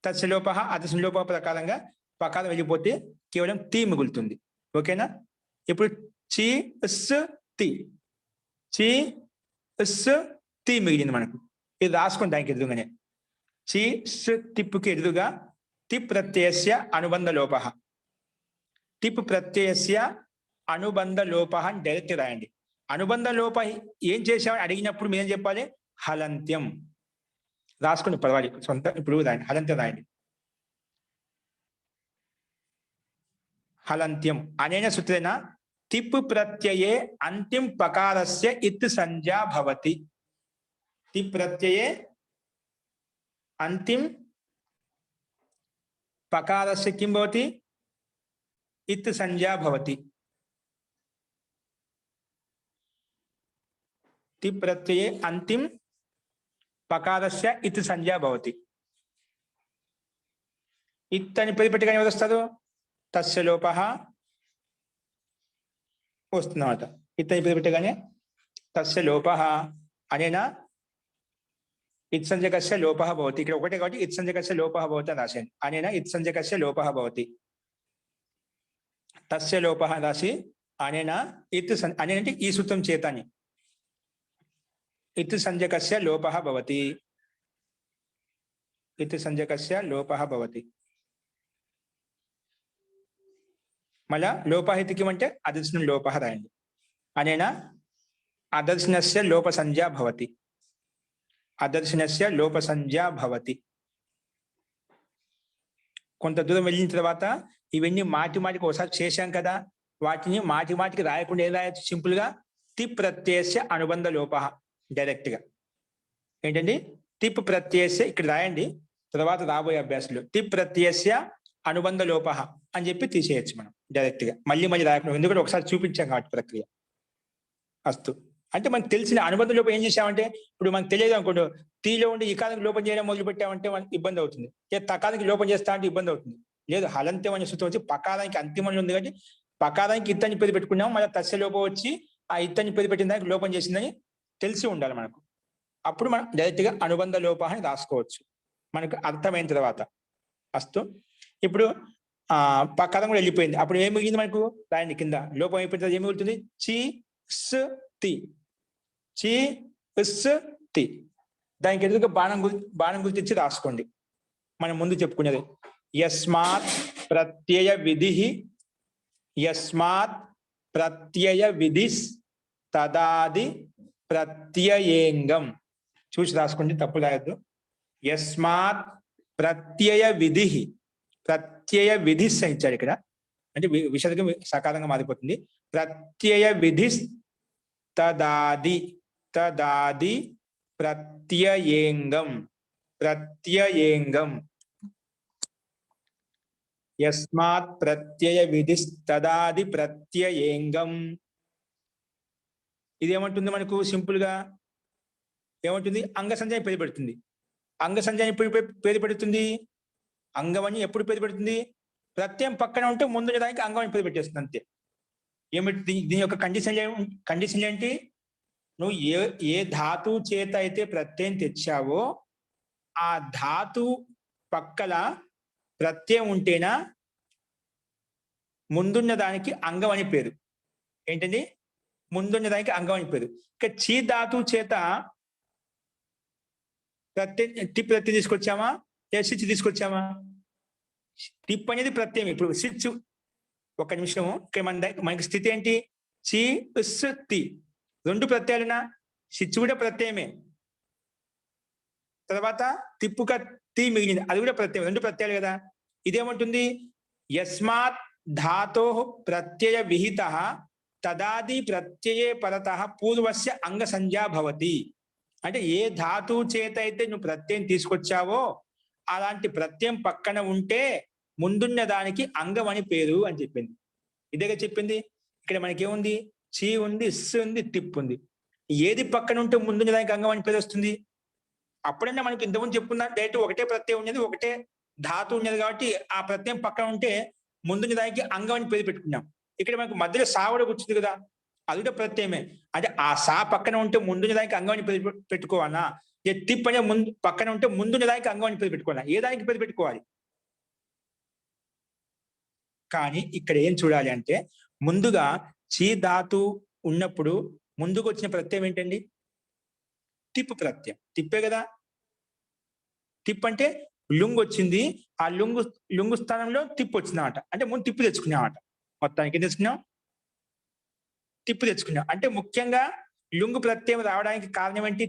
తస్య లోప అతస్య లోప ప్రకారంగా పకారం వెళ్ళిపోతే కేవలం తి మిగులుతుంది. ఓకేనా? ఇప్పుడు చి ఇస్ తి, చి ఇస్ తి మిగిలింది మనకు. ఇది రాసుకుని దానికి ఎదురుగానే చి స్ తిప్పుకి ఎదురుగా తి ప్రత్యయస్య అనుబంధ లోప, టిప్ ప్రత్యయస్య అనుబంధ లోప అని డైరెక్ట్ రాయండి. అనుబంధ లోప ఏం చేసామని అడిగినప్పుడు మీరేం చెప్పాలి? హలంత్యం. రాసుకుని పర్వాలేదు, సొంత ఇప్పుడు రాయండి, హలంత్యం రాయండి. హలంత్యం అనేన సూత్రేణ తిప్ ప్రత్యయే అంతిం పకారస్య ఇత్ సంజ్ఞా భవతి. తిప్ ప్రత్యయే అంతిం పకారస్య కిం భవతి? ఇత్ సంజ్ఞా భవతి. తిప్ ప్రత్యయే అంతిం పకారస్య ఇత్ సంజ్ఞా భవతి. ఇత్ అని పేరు పెట్టగానే ఎవరు వస్తారు? తస్య లోప వస్తుందన్నమాట. ఇత్ అని పేరు పెట్టగానే తస్య లోప అనేనా ఇత్ సంజ్ఞకస్య లోప భవతి. ఇక్కడ ఒకటే కాబట్టి ఇత్ సంజ్ఞకస్య లోప భవతి అని రాశాను. అనేనా ఇత్ సంజ్ఞకస్య లోప భవతి. తస్య లోప రాసి అనేనా ఇత్ అనేనంటే ఈ సూత్రం చేతని ఇత్ సంజ్ఞకస్య లోప భవతి. ఇత్ సంజ్ఞకస్య లోప భవతి. మళ్ళా లోపహితికి అంటే అదర్శనం లోప రాయండి. అనేనా అదర్శనస్య లోప సంజ్ఞా భవతి. అదర్శనస్య లోప సంజ్ఞా భవతి. కొంత దూరం వెళ్ళిన తర్వాత ఇవన్నీ మాటి మాటికి ఒకసారి చేశాం కదా, వాటిని మాటి మాటికి రాయకుండా ఏం రాయొచ్చు? సింపుల్ గా తిప్ ప్రత్యయస్య అనుబంధ లోప డైరెక్ట్ గా ఏంటండి? తిప్ ప్రత్యయస్య ఇక్కడ రాయండి. తర్వాత రాబోయే అభ్యాసంలో తిప్ ప్రత్యయస్య అనుబంధ లోప అని చెప్పి తీసేయచ్చు మనం డైరెక్ట్ గా, మళ్ళీ మళ్ళీ రాయకుండా. ఎందుకంటే ఒకసారి చూపించాం కాబట్టి ప్రక్రియ. అస్తు అంటే మనకు తెలిసిన అనుబంధ లోపం ఏం చేసామంటే, ఇప్పుడు మనకు తెలియదు అనుకోండి, తీలో ఉండి ఇకానికి లోపం చేయడం మొదలు పెట్టామంటే మనకి ఇబ్బంది అవుతుంది. తకానికి లోపం చేస్తా అంటే ఇబ్బంది అవుతుంది. లేదు, హలంత్యం అనే సూత్రం వచ్చి పకారానికి అంతిమంలో ఉంది కాబట్టి పకారానికి ఇత్తని పేరు పెట్టుకున్నాము. మళ్ళీ తస్య లోపం వచ్చి ఆ ఇత్తని పేరు పెట్టిన దానికి లోపం చేసిందని తెలిసి ఉండాలి మనకు. అప్పుడు మనం డైరెక్ట్ గా అనుబంధ లోప అని రాసుకోవచ్చు మనకు అర్థమైన తర్వాత. అస్తు ఇప్పుడు పకారం కూడా వెళ్ళిపోయింది. అప్పుడు ఏం మిగిలింది మనకు? రాయండి కింద. లోపం అయిపోయిన తర్వాత ఏం మిగులుతుంది? చి స్ తి, చి ఇస్ తి. దానికి ఎదురుగా బాణం గుర్తించి రాసుకోండి. మనం ముందు చెప్పుకునేది యస్మాత్ ప్రత్యయ విధి, యస్మాత్ ప్రత్యయ విధిస్ తదాది ప్రత్యయేంగం. చూసి రాసుకోండి, తప్పు రాయద్దు. యస్మాత్ ప్రత్యయ విధి, ప్రత్యయ విధిస్ ఇచ్చాడు ఇక్కడ, అంటే విషదకం సకాలంగా మారిపోతుంది. ప్రత్యయ విధిస్ తదాది, తదాది ప్రత్యయేంగం, ప్రత్యయేంగం. యస్మాత్ ప్రత్యయ విధిస్ తదాది ప్రత్యయేంగం. ఇదేమంటుంది మనకు? సింపుల్ గా ఏమంటుంది? అంగ సంజ్ఞ పేరు పెడుతుంది. అంగ సంజ్ఞ ఎప్పుడు పేరు పెడుతుంది? అంగమని ఎప్పుడు పేరు పెడుతుంది? ప్రత్యయం పక్కన ఉంటే ముందు దానికి అంగమని పేరు పెట్టేస్తుంది అంతే. ఏమిటి దీని యొక్క కండిషన్ ఏంటి? నువ్వు ఏ ధాతు చేత అయితే ప్రత్యయం తెచ్చావో ఆ ధాతు పక్కల ప్రత్యయం ఉంటేనా ముందున్న దానికి అంగం అని పేరు. ఏంటండి? ముందున్న దానికి అంగం అని పేరు. ఇక చీ ధాతు చేత టిప్ ప్రత్యయం తీసుకొచ్చామా, సిచ్ తీసుకొచ్చామా? టిప్ అనేది ప్రత్యయం. ఇప్పుడు సిచ్, ఒక నిమిషము, ఇక్కడ మనకి స్థితి ఏంటి? చి ఇస్ తి, రెండు ప్రత్యయాలునా? సిచ్ కూడా ప్రత్యయమే. తర్వాత తిప్పుక తి మిగిలింది, అది కూడా ప్రత్యయం, రెండు ప్రత్యయాలు కదా. ఇదేమంటుంది? యస్మాత్ ధాతో ప్రత్యయ విహిత తదాది ప్రత్యయే పరతః పూర్వస్య అంగ సంజ్ఞా భవతి. అంటే ఏ ధాతు చేత అయితే నువ్వు ప్రత్యయం తీసుకొచ్చావో అలాంటి ప్రత్యయం పక్కన ఉంటే ముందున్న దానికి అంగం అని పేరు అని చెప్పింది. ఇదేగా చెప్పింది. ఇక్కడ మనకేముంది? చి ఉంది, ఇస్ ఉంది, టిప్ ఉంది. ఏది పక్కన ఉంటే ముందున్న దానికి అంగం అని పేరు వస్తుంది? అప్పుడన్నా మనకి ఇంతకుముందు చెప్పుకున్నా డైరెక్ట్ ఒకటే ప్రత్యయం ఉండేది, ఒకటే ధాతు ఉండేది కాబట్టి ఆ ప్రత్యయం పక్కన ఉంటే ముందున్న దానికి అంగం అని పేరు పెట్టుకున్నాం. ఇక్కడ మనకు మధ్యలో సావడ కూర్చుంది కదా, అది కూడా ప్రత్యయమే. అంటే ఆ సా పక్కన ఉంటే ముందున్న దానికి అంగం పేరు పెట్టుకోవాలా, తిప్ అనే ముందు పక్కన ఉంటే ముందున్న దానికి అంగం పేరు పెట్టుకోవాలా, ఏ దానికి పేరు పెట్టుకోవాలి. కానీ ఇక్కడ ఏం చూడాలి అంటే ముందుగా చీ ధాతు ఉన్నప్పుడు ముందుకు వచ్చిన ప్రత్యయం ఏంటండి? తిప్పు ప్రత్యయం. తిప్పే కదా. తిప్ అంటే లుంగు వచ్చింది, ఆ లుంగు స్థానంలో తిప్పు వచ్చిందన్నమాట. అంటే ముందు తిప్పు తెచ్చుకున్నామట. మొత్తానికి ఏం తెచ్చుకున్నాం? తిప్పు తెచ్చుకున్నాం. అంటే ముఖ్యంగా లుంగు ప్రత్యయం రావడానికి కారణం ఏంటి?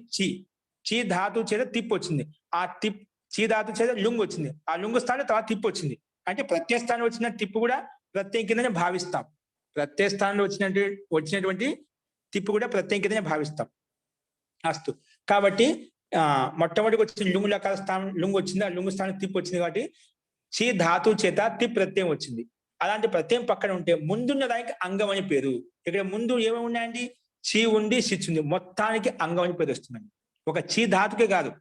చీ ధాతు చేత తిప్పు వచ్చింది. ఆ చీ ధాతు చేత లుంగు వచ్చింది. ఆ లుంగు స్థానంలో తర్వాత తిప్పు వచ్చింది. అంటే ప్రత్యయ స్థానంలో వచ్చిన తిప్పు కూడా ప్రత్యయం కిందనే భావిస్తాం. ప్రత్యయ స్థానంలో వచ్చినటువంటి తిప్పు కూడా ప్రత్యయం కిందనే భావిస్తాం. అస్తు. కాబట్టి మొట్టమొదటికి వచ్చిన లుంగు లకార స్థానం లుంగు వచ్చింది, ఆ లుంగు స్థానం తిప్పు వచ్చింది. కాబట్టి చీ ధాతు చేత తిప్ ప్రత్యయం వచ్చింది. అలాంటి ప్రత్యయం పక్కన ఉంటే ముందున్న దానికి అంగం అని పేరు. ఇక్కడ ముందు ఏమేమి ఉన్నాయండి? చీ ఉంది, సిచ్ ఉంది. మొత్తానికి అంగం అని పేరు వస్తుందండి. ఒక చీ ధాతుకే కాదు,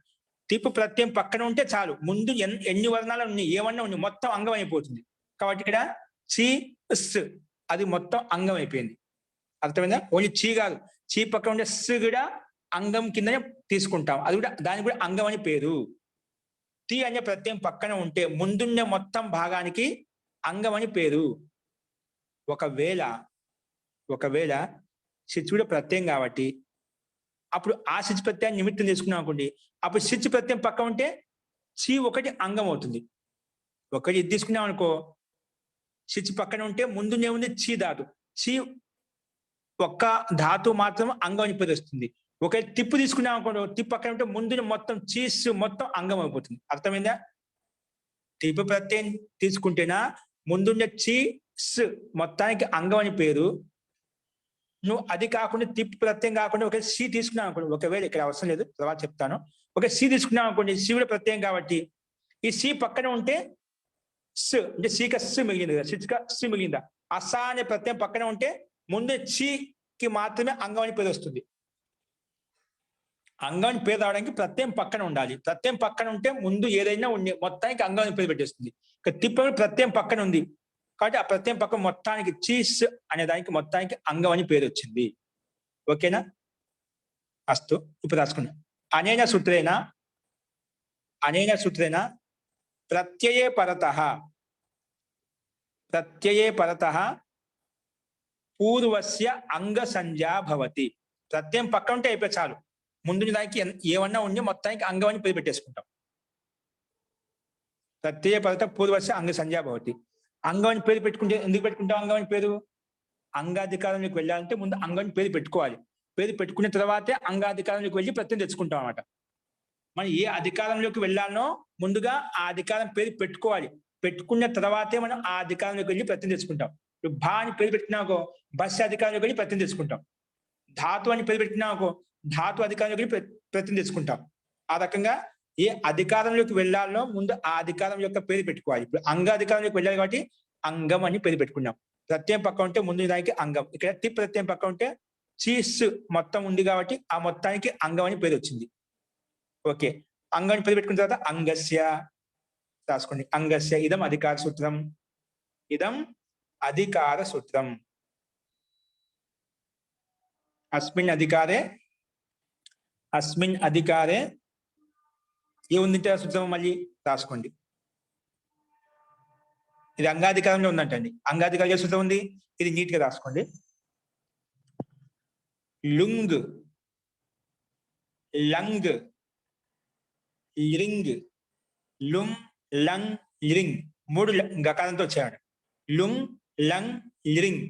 తిప్పు ప్రత్యయం పక్కన ఉంటే చాలు, ముందు ఎన్ని వర్ణాలు ఉన్నాయి, ఏమన్నా ఉన్నాయి, మొత్తం అంగం అయిపోతుంది. కాబట్టి ఇక్కడ చీ అది మొత్తం అంగం అయిపోయింది. అర్థమైందా? ఓన్లీ చీ కాదు, చీ పక్కన ఉండే స్ కూడా అంగం కిందనే తీసుకుంటాం. అది కూడా దానికి కూడా అంగం అని పేరు. తి అనే ప్రత్యయం పక్కన ఉంటే ముందున్న మొత్తం భాగానికి అంగం అని పేరు. ఒకవేళ శిచ్ కూడా ప్రత్యయం కాబట్టి అప్పుడు ఆ శిచ్ ప్రత్యయం నిమిత్తం తీసుకున్నాం అనుకోండి, అప్పుడు శిచ్ ప్రత్యయం పక్క ఉంటే చీ ఒకటి అంగం అవుతుంది. ఒకటి ఇది తీసుకున్నాం అనుకో, శిచ్ పక్కన ఉంటే ముందునే ఉంది చీ ధాతు, చీ ఒక్క ధాతు మాత్రం అంగం అని పేరు వస్తుంది. ఒకవేళ తిప్పు తీసుకున్నాం అనుకోండి, తిప్పు పక్కన ఉంటే ముందుని మొత్తం చీస్ మొత్తం అంగం అయిపోతుంది. అర్థమైందా? తిప్పు ప్రత్యయం తీసుకుంటేనా ముందున్న చీస్ మొత్తానికి అంగం అని పేరు. నువ్వు అది కాకుండా తిప్పు ప్రత్యయం కాకుండా ఒక సి తీసుకున్నావు అనుకోండి, ఒకవేళ ఇక్కడ అవసరం లేదు, తర్వాత చెప్తాను. ఒక సి తీసుకున్నాం అనుకోండి, సి కూడా ప్రత్యయం కాబట్టి ఈ సి పక్కన ఉంటే స్ అంటే సిక స్ మిగిలింది కదా, సిక స్ మిగిలిందా, అస అనే ప్రత్యయం పక్కన ఉంటే ముందు చికి మాత్రమే అంగం అని పేరు వస్తుంది. అంగం పేరు రావడానికి ప్రత్యయం పక్కన ఉండాలి. ప్రత్యయం పక్కన ఉంటే ముందు ఏదైనా ఉండి మొత్తానికి అంగం అని పేరు పెట్టేస్తుంది. ఇక తిప్ప ప్రత్యయం పక్కన ఉంది కాబట్టి ఆ ప్రత్యయం పక్కన మొత్తానికి చీస్ అనే దానికి మొత్తానికి అంగం అని పేరు వచ్చింది. ఓకేనా? అస్తు. ఇప్పుడు రాసుకున్నా. అనేన సూత్రేణ ప్రత్యయే పరతః పూర్వస్య అంగ సంజ్ఞా భవతి. ప్రత్యయం పక్కన ఉంటే అయిపోయి చాలు, ముందు దానికి ఏమన్నా ఉండి మొత్తానికి అంగం అని పేరు పెట్టేసుకుంటాం. ప్రత్యయ పరత పూర్వస్య అంగ సంజ్ఞా భవతి. అంగం అని పేరు పెట్టుకుంటే ఎందుకు పెట్టుకుంటాం? అంగం అని పేరు అంగాధికారంలోకి వెళ్ళాలంటే ముందు అంగం పేరు పెట్టుకోవాలి. పేరు పెట్టుకున్న తర్వాతే అంగాధికారంలోకి వెళ్ళి ప్రత్యయం తెచ్చుకుంటాం అన్నమాట. మనం ఏ అధికారంలోకి వెళ్ళాలనో ముందుగా ఆ అధికారం పేరు పెట్టుకోవాలి. పెట్టుకున్న తర్వాతే మనం ఆ అధికారంలోకి వెళ్ళి ప్రత్యయం తెచ్చుకుంటాం. ఇప్పుడు భా అని పేరు పెట్టినాకో బస్ అధికారంలోకి వెళ్ళి ప్రత్యయం తెచ్చుకుంటాం. ధాతు అని పేరు పెట్టినాకో ధాతు అధికారంలోకి వెళ్ళి ప్రత్యయం తెచ్చుకుంటాం. ఆ రకంగా ఏ అధికారంలోకి వెళ్ళాలనో ముందు ఆ అధికారం యొక్క పేరు పెట్టుకోవాలి. ఇప్పుడు అంగాధికారంలోకి వెళ్ళాలి కాబట్టి అంగం అని పేరు పెట్టుకున్నాం. ప్రత్యయం పక్క ఉంటే ముందు దానికి అంగం. ఇక్కడ తి ప్రత్యయం పక్క ఉంటే చీస్ మొత్తం ఉంది కాబట్టి ఆ మొత్తానికి అంగం అని పేరు వచ్చింది. ఓకే, అంగం అని పేరు పెట్టుకున్న తర్వాత అంగస్య రాసుకోండి. అంగస్య ఇదం అధికార సూత్రం. ఇదం అధికార సూత్రం. అస్మిన్ అధికారే ఏముందంటే సూత్రం మళ్ళీ రాసుకోండి. ఇది అంగాధికారంలో ఉందంటండి. అంగాధికార సూత్రం ఉంది, ఇది నీట్ గా రాసుకోండి. లుంగ్, లంగ్, లింగ్, లుంగ్, లంగ్, లింగ్ 3 గకారంతో వచ్చాడు. లుంగ్, లంగ్, లింగ్.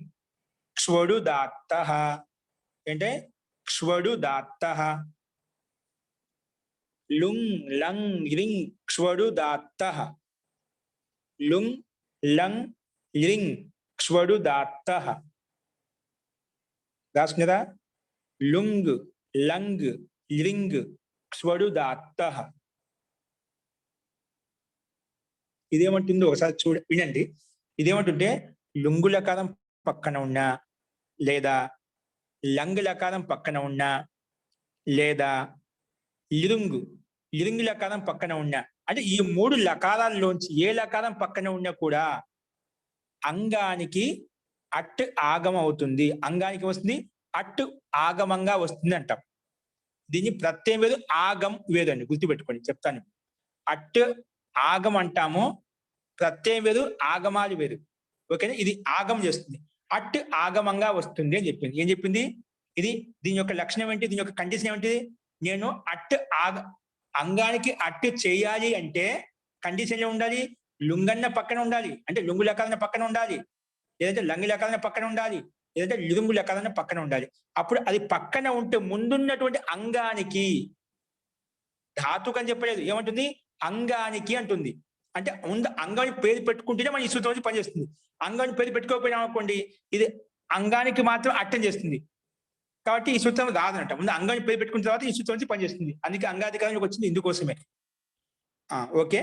క్ష్వడు దాత్త అంటే క్ష్వడు దాత్త. లుంగ్, లంగ్, లింగ్ క్ష్వడు దాత్త. లుంగ్, లంగ్, లింగ్ క్ష్వడు దాత్త. రాసుకున్నారా? లుంగ్, లంగ్, లింగ్ క్ష్వడు దాత్త. ఇదేమంటుందో ఒకసారి వినండి. ఇదేమంటుంటే లుంగు లకారం పక్కన ఉన్నా లేదా లంగు లకారం పక్కన ఉన్నా లేదా లిరుంగు లకారం పక్కన ఉన్నా, అంటే ఈ 3 లకారాల్లోంచి ఏ లకారం పక్కన ఉన్నా కూడా అంగానికి అట్ ఆగం అవుతుంది. అంగానికి వస్తుంది అట్టు ఆగమంగా వస్తుంది అంటాం. దీన్ని ప్రత్యయం వేరు, ఆగం వేరు అండి, గుర్తుపెట్టుకోండి, చెప్తాను. అట్టు ఆగం అంటాము, ప్రత్యయం వేరు, ఆగమాలు వేరు. ఓకేనా? ఇది ఆగం చేస్తుంది. అట్టు ఆగమంగా వస్తుంది అని చెప్పింది. ఏం చెప్పింది? ఇది దీని యొక్క లక్షణం ఏంటి, దీని యొక్క కండిషన్ ఏమిటి? నేను అట్టు అంగానికి అట్టు చేయాలి అంటే కండిషన్ ఉండాలి, లుంగన్న పక్కన ఉండాలి, అంటే లుంగు లకారణ పక్కన ఉండాలి, లేదంటే లంగి లకారణ పక్కన ఉండాలి, లేదంటే లుంగు లకారణ పక్కన ఉండాలి. అప్పుడు అది పక్కన ఉంటే ముందున్నటువంటి అంగానికి, ధాతుకు అని చెప్పలేదు, ఏమంటుంది? అంగానికి అంటుంది. అంటే ముందు అంగానికి పేరు పెట్టుకుంటేనే మన ఈ సూత్రం వచ్చి పనిచేస్తుంది. అంగానికి పేరు పెట్టుకోకపోయినా అనుకోండి, ఇది అంగానికి మాత్రం అర్థం చేస్తుంది. కాబట్టి ఈ సూత్రం రాదనట. ముందు అంగానికి పేరు పెట్టుకున్న తర్వాత ఈ సూత్రం వచ్చి పనిచేస్తుంది. అందుకే అంగాధికారంలోకి వచ్చింది ఇందుకోసమే. ఓకే.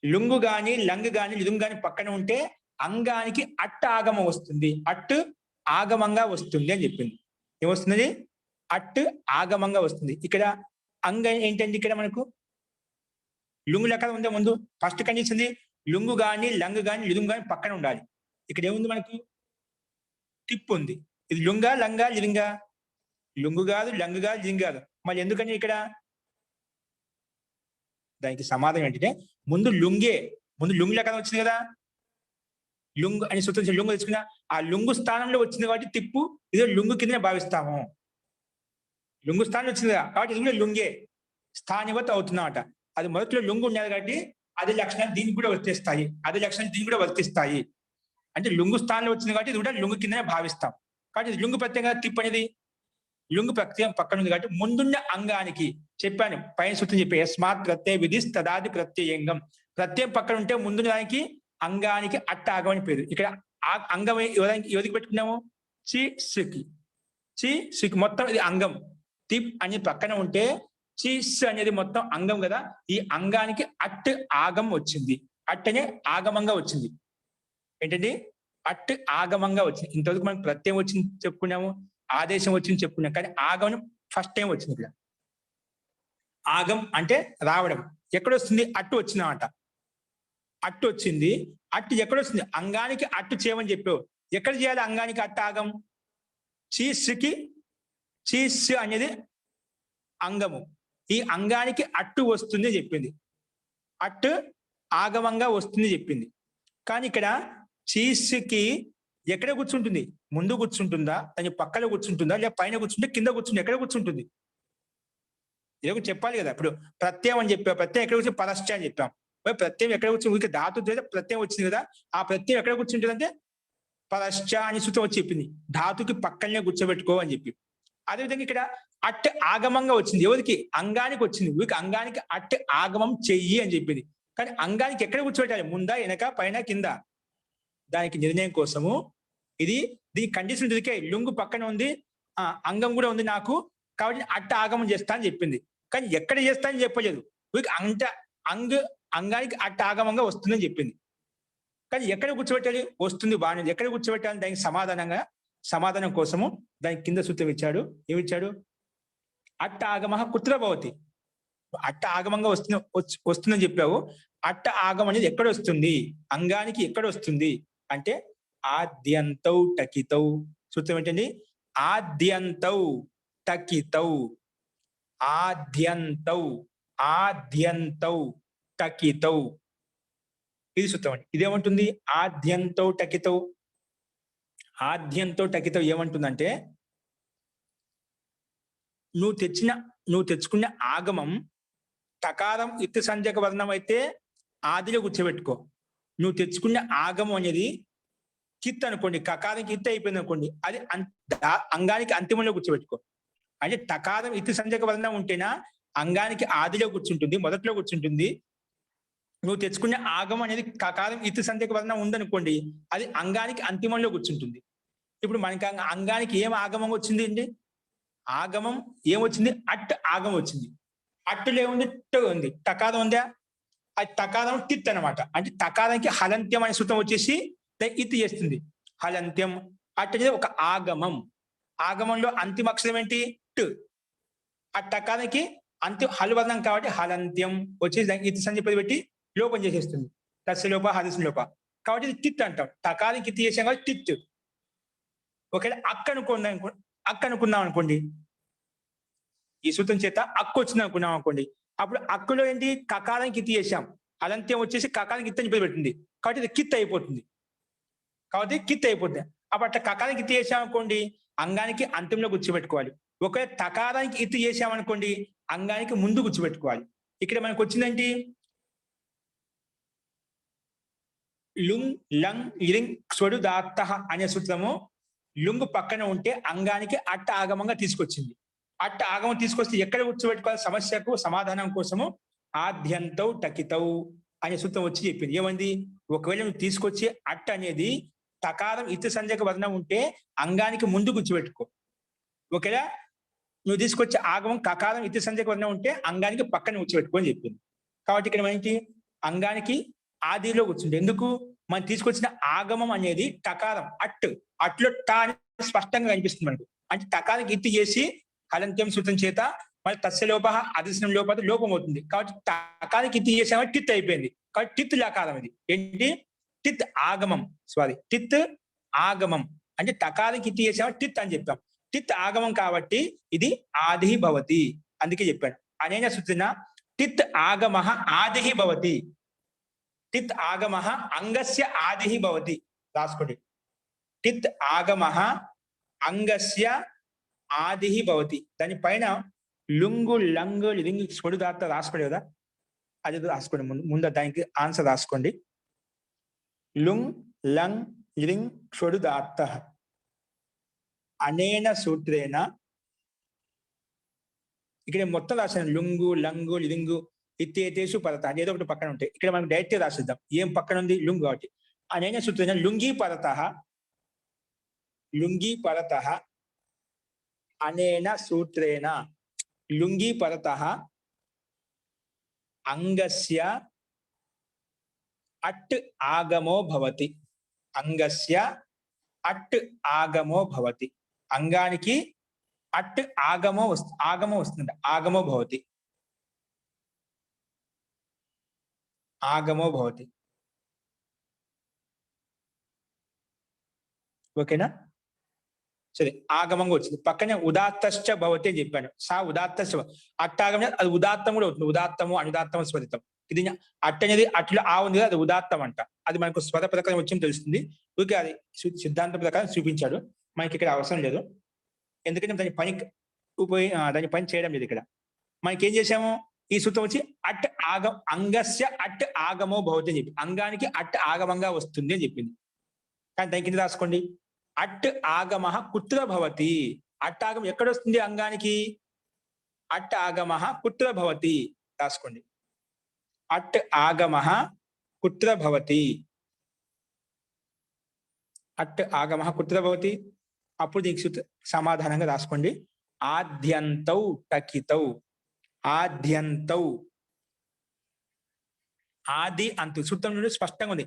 లుంగు గాని, లంగు గాని, లుంగు గాని పక్కన ఉంటే అంగానికి అట్టు ఆగమం వస్తుంది, అట్టు ఆగమంగా వస్తుంది అని చెప్పింది. ఏమొస్తుంది? అట్టు ఆగమంగా వస్తుంది. ఇక్కడ అంగం ఏంటండి? ఇక్కడ మనకు లుంగు లెక్క ఉందే ముందు, ఫస్ట్ కండిషన్ ఉంది, లుంగు గాని, లంగు గాని, లుంగు గాని పక్కన ఉండాలి. ఇక్కడ ఏముంది మనకు? టిప్ ఉంది. ఇది లుంగా, లంగా, లింగా? లుంగు కాదు, లంగు కాదు, లింగు కాదు. మళ్ళీ ఎందుకని ఇక్కడ? దానికి సమాధానం ఏంటంటే, ముందు లుంగే, ముందు లుంగు లెక్క వచ్చింది కదా, లుంగు అని సూత్రం లుంగు తెచ్చుకున్నా, ఆ లుంగు స్థానంలో వచ్చింది కాబట్టి టిప్పు ఇదే లుంగు కిందనే భావిస్తాము. లుంగు స్థానంలో వచ్చింది కదా, కాబట్టి ఇది కూడా లుంగే, స్థానివత్ అవుతుందన్నమాట. అది మొదట్లో లుంగు ఉండేది కాబట్టి అదే లక్షణాలు దీనికి కూడా వర్తిస్తాయి, అదే లక్షణాలు దీనికి కూడా వర్తిస్తాయి. అంటే లుంగు స్థానంలో వచ్చింది కాబట్టి ఇది కూడా లుంగు కిందనే భావిస్తాం. కాబట్టి ఇది లుంగు ప్రత్యేకంగా టిప్ అనేది లుంగు ప్రత్యయం పక్కన ఉంది కాబట్టి ముందున్న అంగానికి, చెప్పాను పైన సూత్రం చెప్పి, యస్మాత్ ప్రత్యయ విధి తదాది ప్రత్యయంగం. ప్రత్యయం పక్కన ఉంటే ముందున్న దానికి అంగానికి అట్ట ఆగం అని పేరు. ఇక్కడ అంగం ఎవరికి పెట్టుకున్నాము? చి మొత్తం ఇది అంగం. టిప్ అని పక్కన ఉంటే చిస్ అనేది మొత్తం అంగం కదా, ఈ అంగానికి అట్టు ఆగం వచ్చింది, అట్టనే ఆగమంగా వచ్చింది. ఏంటండి? అట్టు ఆగమంగా వచ్చింది. ఇంతవరకు మనకు ప్రత్యయం వచ్చింది చెప్పుకున్నాము, ఆదేశం వచ్చింది చెప్పుకున్నాం, కానీ ఆగమనం ఫస్ట్ టైం వచ్చింది. ఇక్కడ ఆగం అంటే రావడం. ఎక్కడొస్తుంది? అట్టు వచ్చిందన్నమాట. అట్టు వచ్చింది. అట్టు ఎక్కడొస్తుంది? అంగానికి అట్టు చేయమని చెప్పావు. ఎక్కడ చేయాలి అంగానికి అట్టు ఆగం? చీస్ అనేది అంగము. ఈ అంగానికి అట్టు వస్తుంది చెప్పింది, అట్టు ఆగమంగా వస్తుంది చెప్పింది. కానీ ఇక్కడ చీస్కి ఎక్కడ కూర్చుంటుంది? ముందు కూర్చుంటుందా, దాని పక్కన కూర్చుంటుందా, లేదా పైన కూర్చుంటే కింద కూర్చుంటే ఎక్కడ కూర్చుంటుంది? ఏదో చెప్పాలి కదా. ఇప్పుడు ప్రత్యయం అని చెప్పాం, ప్రత్యయం ఎక్కడ కూర్చొని? పరశ్చ అని చెప్పాం. ప్రత్యయం ఎక్కడ కూర్చొని? ఊరికి ధాతు ప్రత్యయం వచ్చింది కదా, ఆ ప్రత్యయం ఎక్కడ కూర్చుంటుంది అంటే పరశ్చ అని సూత్రం వచ్చి చెప్పింది, ధాతుకి పక్కనే కూర్చోబెట్టుకో అని చెప్పి. అదేవిధంగా ఇక్కడ అట్టు ఆగమంగా వచ్చింది. ఎవరికి? అంగానికి వచ్చింది. వీరికి అంగానికి అట్టు ఆగమం చెయ్యి అని చెప్పింది. కానీ అంగానికి ఎక్కడ కూర్చోబెట్టాలి? ముందా, వెనక, పైన, కింద? దానికి నిర్ణయం కోసము దీని కండిషన్ దొరికే, లుంగు పక్కన ఉంది, అంగం కూడా ఉంది నాకు, కాబట్టి అట్టు ఆగమం చేస్తా అని చెప్పింది. కానీ ఎక్కడ చేస్తా అని చెప్పలేదు. వీరికి అంగానికి అట్టు ఆగమంగా వస్తుందని చెప్పింది. కానీ ఎక్కడ కూర్చోబెట్టాలి? వస్తుంది బాగానే, ఎక్కడ కూర్చోబెట్టాలి? దానికి సమాధానం కోసము దానికి కింద సూత్రం ఇచ్చాడు. ఏమిచ్చాడు? అట్ట ఆగమ కుత్ర భవతి. అట్ట ఆగమంగా వస్తుందని చెప్పావు. అట్ట ఆగం అనేది ఎక్కడ వస్తుంది? అంగానికి ఎక్కడ వస్తుంది అంటే ఆద్యంతౌ టకితౌ. సూత్రం ఏంటండి? ఆద్యంతౌ టకితౌ, ఆద్యంతౌ టకితౌ. ఇది సూత్రం అండి. ఇదేమంటుంది? ఆద్యంతౌ టకితౌ. ఆద్యంతో టకితో ఏమంటుందంటే, నువ్వు తెచ్చుకున్న ఆగమం టకారం ఇత్ సంజ్ఞక వర్ణం అయితే ఆదిలో కూర్చోబెట్టుకో. నువ్వు తెచ్చుకున్న ఆగమం అనేది కిత్ అనుకోండి, కకారం కిత్ అయిపోయింది అనుకోండి, అది అంగానికి అంతిమంలో కూర్చోబెట్టుకో. అంటే టకారం ఇత్ సంజ్ఞక వర్ణం ఉంటేనా అంగానికి ఆదిలో కూర్చుంటుంది, మొదట్లో కూర్చుంటుంది. నువ్వు తెచ్చుకున్న ఆగమం అనేది కకారం ఇత్ సంజ్ఞక వర్ణం ఉందనుకోండి, అది అంగానికి అంతిమంలో కూర్చుంటుంది. ఇప్పుడు మనకి అంగానికి ఏం ఆగమం వచ్చింది అండి? ఆగమం ఏమొచ్చింది? అట్ ఆగమం వచ్చింది. అట్టులో ఏముంది? ఉంది. టకారం ఉందా? అది టకారం టిత్ అనమాట. అంటే టకారానికి హలంత్యం అనే సూత్రం వచ్చేసి ఇత్ చేస్తుంది. హలంత్యం అట్ అనేది ఒక ఆగమం. ఆగమంలో అంతిమ అక్షరం ఏంటి? ట్. ఆ టకారానికి హల్వర్ణం కాబట్టి హలంత్యం వచ్చేసి ఇత్ సంజ్ఞ పెట్టి లోపం చేసేస్తుంది. తస్యలోప హదస్యలోప. కాబట్టి ఇది టిత్ అంటాం. టకారానికి ఇత్ చేసాం కాబట్టి టిత్. ఒకవేళ అక్క అనుకోండి, అక్క అనుకున్నాం అనుకోండి, ఈ సూత్రం చేత అక్కు వచ్చింది అనుకున్నాం అనుకోండి, అప్పుడు అక్కులో ఏంటి కకారానికి ఇత్తి చేశాం, అలంత్యం వచ్చేసి కకారానికి ఇత్తి అని పేరు పెట్టింది, కాబట్టి ఇది కిత్ అయిపోతుంది. కాబట్టి కిత్ అయిపోతుంది. అప్పుడు అట్లా కకారానికి ఇత్తి చేసాం అనుకోండి, అంగానికి అంతింలో గుర్తుపెట్టుకోవాలి. ఒకవేళ తకారానికి ఇత్తి చేసామనుకోండి, అంగానికి ముందు గుర్తుపెట్టుకోవాలి. ఇక్కడ మనకు వచ్చిందేంటి, లుంగ్ లంగ్ లింగ్ స్వడు దాత్త అనే సూత్రము లుంగ్ పక్కన ఉంటే అంగానికి అట్ట ఆగమంగా తీసుకొచ్చింది. అట్ట ఆగమం తీసుకొస్తే ఎక్కడ కూర్చోబెట్టుకోవాలి, సమస్యకు సమాధానం కోసము ఆద్యంతౌ టకితౌ అనే సూత్రం వచ్చి చెప్పింది. ఏమంది, ఒకవేళ నువ్వు తీసుకొచ్చి అట్ట అనేది తకారం ఇతర సంజ్ఞక వర్ణం ఉంటే అంగానికి ముందు కూర్చోబెట్టుకో. ఒకవేళ నువ్వు తీసుకొచ్చే ఆగమం కకారం ఇతర సంజ్ఞక వర్ణం ఉంటే అంగానికి పక్కన కూర్చోబెట్టుకో అని చెప్పింది. కాబట్టి ఇక్కడ ఏంటి, అంగానికి ఆదిలో కూర్చుంటే, ఎందుకు మనం తీసుకొచ్చిన ఆగమం అనేది టకారం అట్లో టా అని స్పష్టంగా కనిపిస్తుంది మనకు. అంటే టకారానికి ఇత్తి చేసి హలంత్యం సూత్రం చేత మళ్ళీ తస్య లోప అదర్శనం లోప లోపం అవుతుంది. కాబట్టి టకారానికి ఇత్తి చేసామంటే టిత్ అయిపోయింది. కాబట్టి టిత్ లకారం ఇది ఏంటి, టిత్ ఆగమం, సారీ టిత్ ఆగమం అంటే టకారానికి ఇత్తి చేసామంటే టిత్ అని చెప్పాం. టిత్ ఆగమం కాబట్టి ఇది ఆది భవతి, అందుకే చెప్పాను. అనేన సూత్రేణ టిత్ ఆగమ ఆది భవతి. టిత్ ఆగమ అంగస్య ఆది భవతి. రాసుకోండి, టిత్ ఆగమ అంగస్య ఆది భవతి. దానిపైన లుంగు లంగు లింగు స్వడు దాత రాసుకోండి కదా, అది రాసుకోండి. ముందు దానికి ఆన్సర్ రాసుకోండి. లుంగ్ లంగ్ లింగ్ స్వడు దాత అనేన సూత్రేణ, ఇక్కడ మొత్తం రాశాను, లుంగు లంగు లింగు ఇత్యేతేషు పరత ఏదో ఒకటి పక్కన ఉంటాయి. ఇక్కడ మనం డైరెక్ట్ రాసిద్దాం, ఏం పక్కన ఉంది, లుంగ్ కాబట్టి. అనేన సూత్రేణ లుంగి పరత అనేన సూత్రేణ lungi పరత అంగస్య at ఆగమో Bhavati. అంగస్య at ఆగమో Bhavati. అంగానికి at ఆగమో వస్తుంది, ఆగమో భవతి. ఆగమో భవతి. ఓకేనా, సరే. ఆగమంగా వచ్చింది, పక్కనే ఉదాత్తశ్చ భవతి అని చెప్పాను. సా ఉదాత్తశ్చ అట్టాగమ, అది ఉదాత్తం కూడా అవుతుంది. ఉదాత్తము అనుదాత్తము స్వరితం. ఇది అట్ట అనేది అట్లు ఆ ఉంది కదా, అది ఉదాత్తం అంట. అది మనకు స్వర ప్రకారం వచ్చి తెలుస్తుంది. ఊరికే అది సిద్ధాంత ప్రకారం చూపించాడు, మనకి ఇక్కడ అవసరం లేదు. ఎందుకంటే దాని పని చేయడం లేదు. ఇక్కడ మనకి ఏం చేసాము, ఈ సూత్రం వచ్చి అట్ అంగస్య అట్ ఆగమో భవతి అని చెప్పి, అంగానికి అట్ ఆగమంగా వస్తుంది అని చెప్పింది. కానీ దాని కింద రాసుకోండి, అట్ ఆగమ కుత్ర భవతి. అట్ ఆగమం ఎక్కడ వస్తుంది అంగానికి, అట్ ఆగమ కుత్ర భవతి. రాసుకోండి, అట్ ఆగమ కుత్ర భవతి. అట్ ఆగమ కుత్ర భవతి. అప్పుడు దీనికి సమాధానంగా రాసుకోండి, ఆద్యంతౌ టకితౌ. ఆద్యంతౌ, ఆది అంత సూత్రం నుండి స్పష్టంగా ఉంది.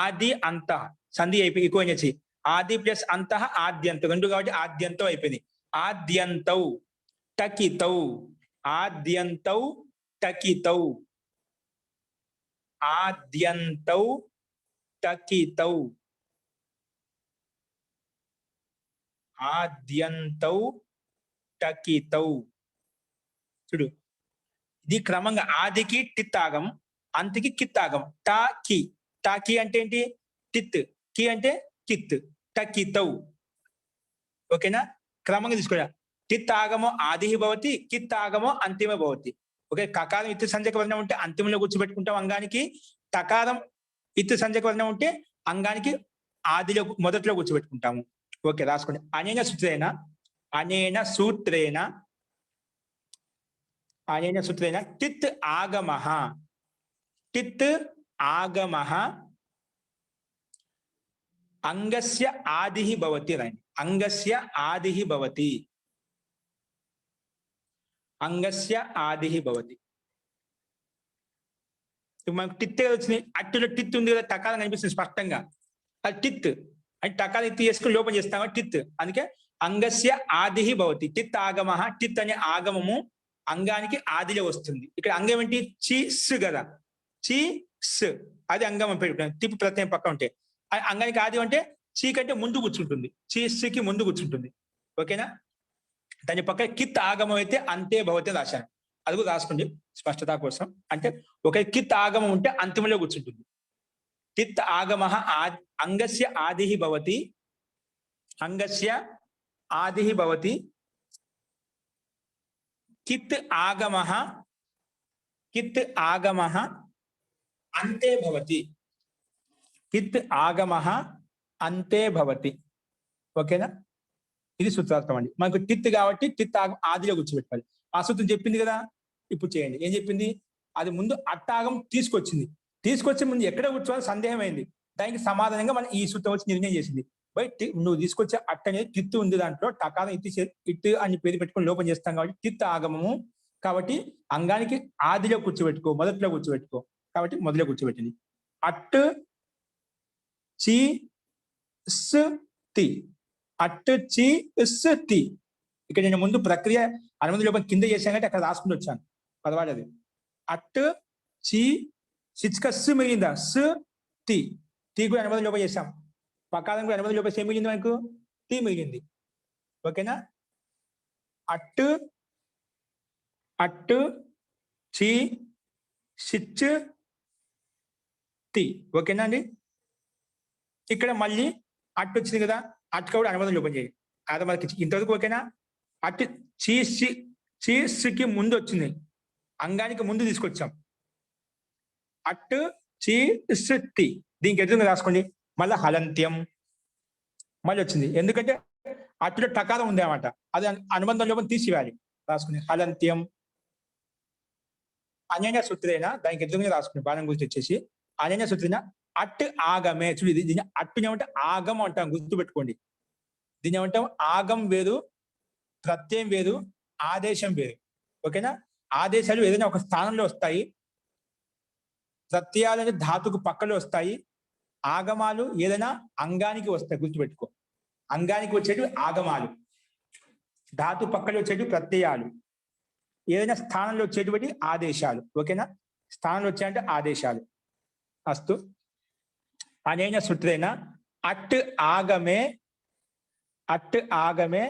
ఆది అంత సంధి అయిపోయి ఎక్కువ చేసి ఆది ప్లస్ అంత ఆద్యంతం రెండు కాబట్టి ఆద్యంతం అయిపోయింది. ఆద్యంతౌ టకితౌ. ఆద్యంతౌ టకితౌ. ఆద్యంతౌ టకితౌ. ఆద్యంతౌ టకితౌ. చూడు, ఇది క్రమంగా ఆదికి టిత్ ఆగం, అంతికి కిత్ ఆగం. టాకి అంటే ఏంటి, టిత్. కి అంటే కిత్. టకితౌ. ఓకేనా, క్రమంగా తీసుకోరా. టిత్ ఆగమో ఆది భవతి, కిత్ ఆగమో అంతిమ భవతి. ఓకే, కకారం ఇతర సంజ్ఞక వర్ణం ఉంటే అంతిమంలో కూర్చోబెట్టుకుంటాం అంగానికి. తకారం ఇతర సంజ్ఞక వర్ణం ఉంటే అంగానికి ఆదిలో మొదట్లో కూర్చోబెట్టుకుంటాము. ఓకే, రాసుకోండి. అనేన సూత్రేణ, అనేన సూత్రేణ, అనేన సూత్రేణ టిత్ ఆగమ. టిత్ ఆగమ అంగస్య ఆది భవతి. రండి, అంగస్య ఆది భవతి. అంగస్య ఆది భవతి. మనకు టిత్ వచ్చింది, అట్టులో టిత్ ఉంది కదా, టకారం కనిపిస్తుంది స్పష్టంగా. అది టిత్ అంటే టకారం ఎత్తి చేసుకుని లోపం చేస్తాం టిత్. అందుకే అంగస్య ఆది భవతి. టిత్ ఆగమ, టిత్ అనే ఆగమము అంగానికి ఆదిలో వస్తుంది. ఇక్కడ అంగం ఏంటి, చి కదా, చి అది అంగం పెట్టుకున్నాం. తిప్పి ప్రత్యయం పక్క ఉంటే అంగానికి ఆది అంటే చీ కంటే ముందు కూర్చుంటుంది, కి ముందు కూర్చుంటుంది. ఓకేనా, దాని పక్కన కిత్ ఆగమం అయితే అంతే భవతి రాశాను. అది కూడా రాసుకోండి స్పష్టత కోసం. అంటే ఒక కిత్ ఆగమం ఉంటే అంతిమంలో కూర్చుంటుంది. కిత్ ఆగమ అంగస్య ఆది భవతి, అంగస్య ఆది భవతి, కిత్ ఆగమ అంతే భవతి, కిత్ ఆగమ అంతే భవతి. ఓకేనా? ఇది సూత్రార్థం అండి. మనకు టిత్ కాబట్టి టిత్ ఆదిలో కూర్చోబెట్టాలి. ఆ సూత్రం చెప్పింది కదా, ఇప్పుడు చేయండి. ఏం చెప్పింది? అది ముందు అట్టాగం తీసుకొచ్చింది. తీసుకొచ్చే ముందు ఎక్కడ కూర్చోవాలి సందేహం అయింది. దానికి సమాధానంగా మనం ఈ సూత్రం వచ్చి నిర్ణయం చేసింది. నువ్వు తీసుకొచ్చే అట్ట అనేది టిత్ ఉంది, దాంట్లో టకారం ఇట్ అని పేరు పెట్టుకొని లోపం చేస్తాం కాబట్టి టిత్ ఆగమము కాబట్టి అంగానికి ఆదిలో కూర్చోబెట్టుకో, మొదట్లో కూర్చోబెట్టుకో కాబట్టి మొదలో కూర్చోబెట్టింది. అట్ చి తి, అట్ చి తి. ఇక్కడ నేను ముందు ప్రక్రియ అనుమతి లోపం కింద చేశాను కాబట్టి అక్కడ రాసుకుని వచ్చాను. పదవాడది అట్ చి సిచ్క మిగిలిందా, తి కూడా అనుమతి లోపం చేశాం. పకాలం కూడా అనుమతి లోపం ఏం మిగిలింది మనకు? తి మిగిలింది. ఓకేనా? అట్ చి సిచ్ తి. ఓకేనా అండి? ఇక్కడ మళ్ళీ అట్టు వచ్చింది కదా, అట్టు కూడా అనుమతి లోపం చేయి. అది మనకి ఇంతవరకు ఓకేనా? అటు చీస్కి ముందు వచ్చింది, అంగానికి ముందు తీసుకొచ్చాం. అట్టు చీస్తి దీనికి ఎదురుగా రాసుకోండి. మళ్ళీ హలంత్యం మళ్ళీ వచ్చింది, ఎందుకంటే అట్టులో టకారం ఉంది అన్నమాట. అది అనుబంధం లోపం తీసివేయాలి. రాసుకుని హలంత్యం అనన్య సూత్రేనా, దానికి ఎదురుగా రాసుకుని బాణం గురించి వచ్చేసి అనన్య సూత్రేనా అట్ ఆగమే. చూడు, దీన్ని అట్టుని ఏమంటే ఆగం అంటాం, గుర్తుపెట్టుకోండి. దీన్ని ఏమంటాం? ఆగం వేరు, ప్రత్యయం వేరు, ఆదేశం వేరు. ఓకేనా? ఆదేశాలు ఏదైనా ఒక స్థానంలో వస్తాయి, ప్రత్యయాలు ధాతుకు పక్కలో వస్తాయి, ఆగమాలు ఏదైనా అంగానికి వస్తాయి. గుర్తుపెట్టుకో, అంగానికి వచ్చేటి ఆగమాలు, ధాతు పక్కలో వచ్చేటి ప్రత్యయాలు, ఏదైనా స్థానంలో వచ్చేటువంటి ఆదేశాలు. ఓకేనా? స్థానంలో వచ్చాయంటే ఆదేశాలు. అస్తు అనేన సూత్రేణ అట్ ఆగమే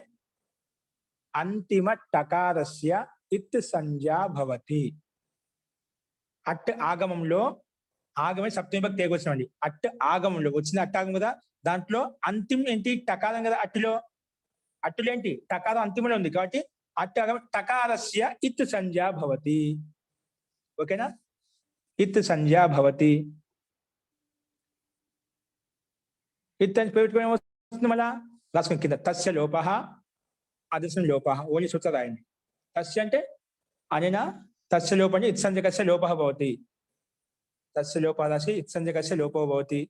అంతిమ టకారస్య ఇత్ సంజ్ఞా భవతి. అట్ ఆగమంలో, ఆగమే సప్తమి భక్తి ఏకొచ్చినాం అండి. అట్ ఆగమంలో వచ్చింది అట్టాగం కదా, దాంట్లో అంతిమ ఏంటి? టకారం కదా. అట్టులో ఏంటి? టకారం అంతిమంలో ఉంది కాబట్టి అట్ ఆగమ టకారస్య ఇత్ సంజ్ఞా భవతి. ఓకేనా? ఇత్ సంజ్ఞా భవతి. ఇత్ అని పెట్టుకుని వస్తుంది. మళ్ళా రాసుకుని కింద తస్య లోప అదర్శన లోప. ఓన్లీ సూత్ర రాయండి. తస్య అంటే అనేనా, తస్య లోప అంటే ఇత్సంజకస్య లోప భవతి. తస్య లోప రాసి ఇత్సంజకస్య లోపో భవతి.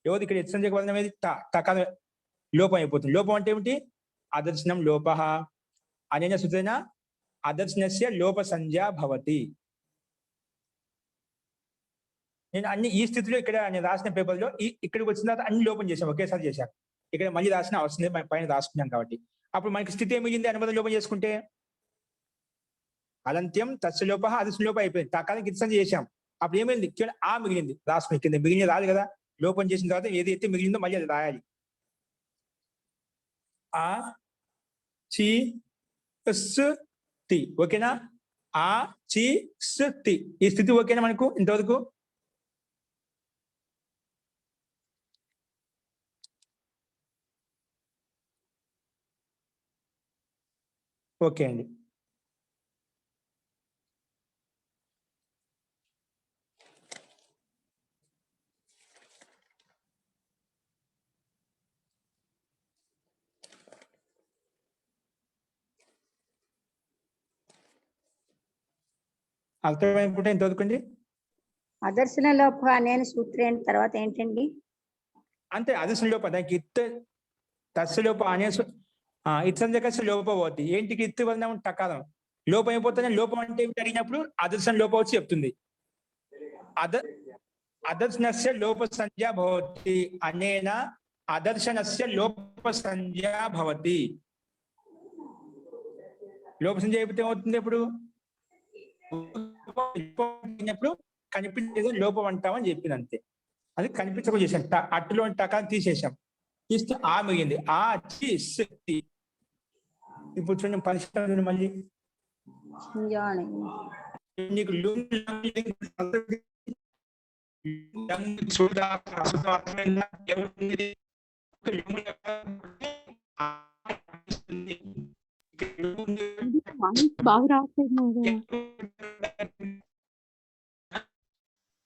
ఎవరు ఇక్కడ ఇత్సంజక వదనం ఏది? టకారం లోపం అయిపోతుంది. లోపం అంటే ఏమిటి? అదర్శనం లోప. అనేన సూత్రేణ అదర్శనస్య లోప సంజ్ఞా భవతి. నేను అన్ని ఈ స్థితిలో ఇక్కడ నేను రాసిన పేపర్లో ఇక్కడికి వచ్చిన తర్వాత అన్ని లోపం చేశాను, ఒకేసారి చేశాను. ఇక్కడ మళ్ళీ రాసిన అవసరం లేదు, పైన రాసుకున్నాం కాబట్టి. అప్పుడు మనకి స్థితి ఏం మిగిలింది? అనుమతి లోపం చేసుకుంటే అలంత్యం తస్య లోప అదర్శన లోప అయిపోయింది. టకారానికి ఇత్సంజ చేశాం, అప్పుడు ఏమైంది? కేవలం ఆ మిగిలింది. రాసుకుని కింద మిగిలిన రాదు కదా, లోపం చేసిన తర్వాత ఏదైతే మిగిలిందో మళ్ళీ అది రాయాలి. ఆ చి తి. ఓకేనా? ఆ చి తి ఈ స్థితి ఓకేనా మనకు ఇంతవరకు? ఓకే అండి. అర్థమైనకుంటే ఇంతవరకు అండి. అదర్శన లోప అనే సూత్రం తర్వాత ఏంటండి? అంతే, అదర్శన లోప. దానికి ఇత్ తస్య లోప అనే ఇత్సంజకస్య లోప పోతుంది. ఏంటికి ఇత్తు వదనం టకారం లోపం అయిపోతుంది. లోపం అంటే ఏమిటి అడిగినప్పుడు అదర్శన లోప వచ్చి చెప్తుంది. అదర్శనస్య లోప సంజ్ఞా భవతి. అనేన అదర్శనస్య లోప సంజ్ఞా భవతి. లోప సంజ్ఞ అయిపోతే ఏమవుతుంది? ఇప్పుడు కనిపించేది లోపం అంటామని చెప్పింది, అంతే. అది కనిపించకుండా చేశాం. అట్టులో టకాన్ని తీసేసాం, తీస్తే ఆ మిగింది. ఆ చి. ఇప్పుడు ఇప్పుడు చూడండి పరిష్కారం చూడండి మళ్ళీ చింజాణి నీకు లుంగ్ లంగ్ చూడా అసలు అర్థమైందా? ఎవరికి లుంగ్ బాగా రావట్లేదు మహోదయ.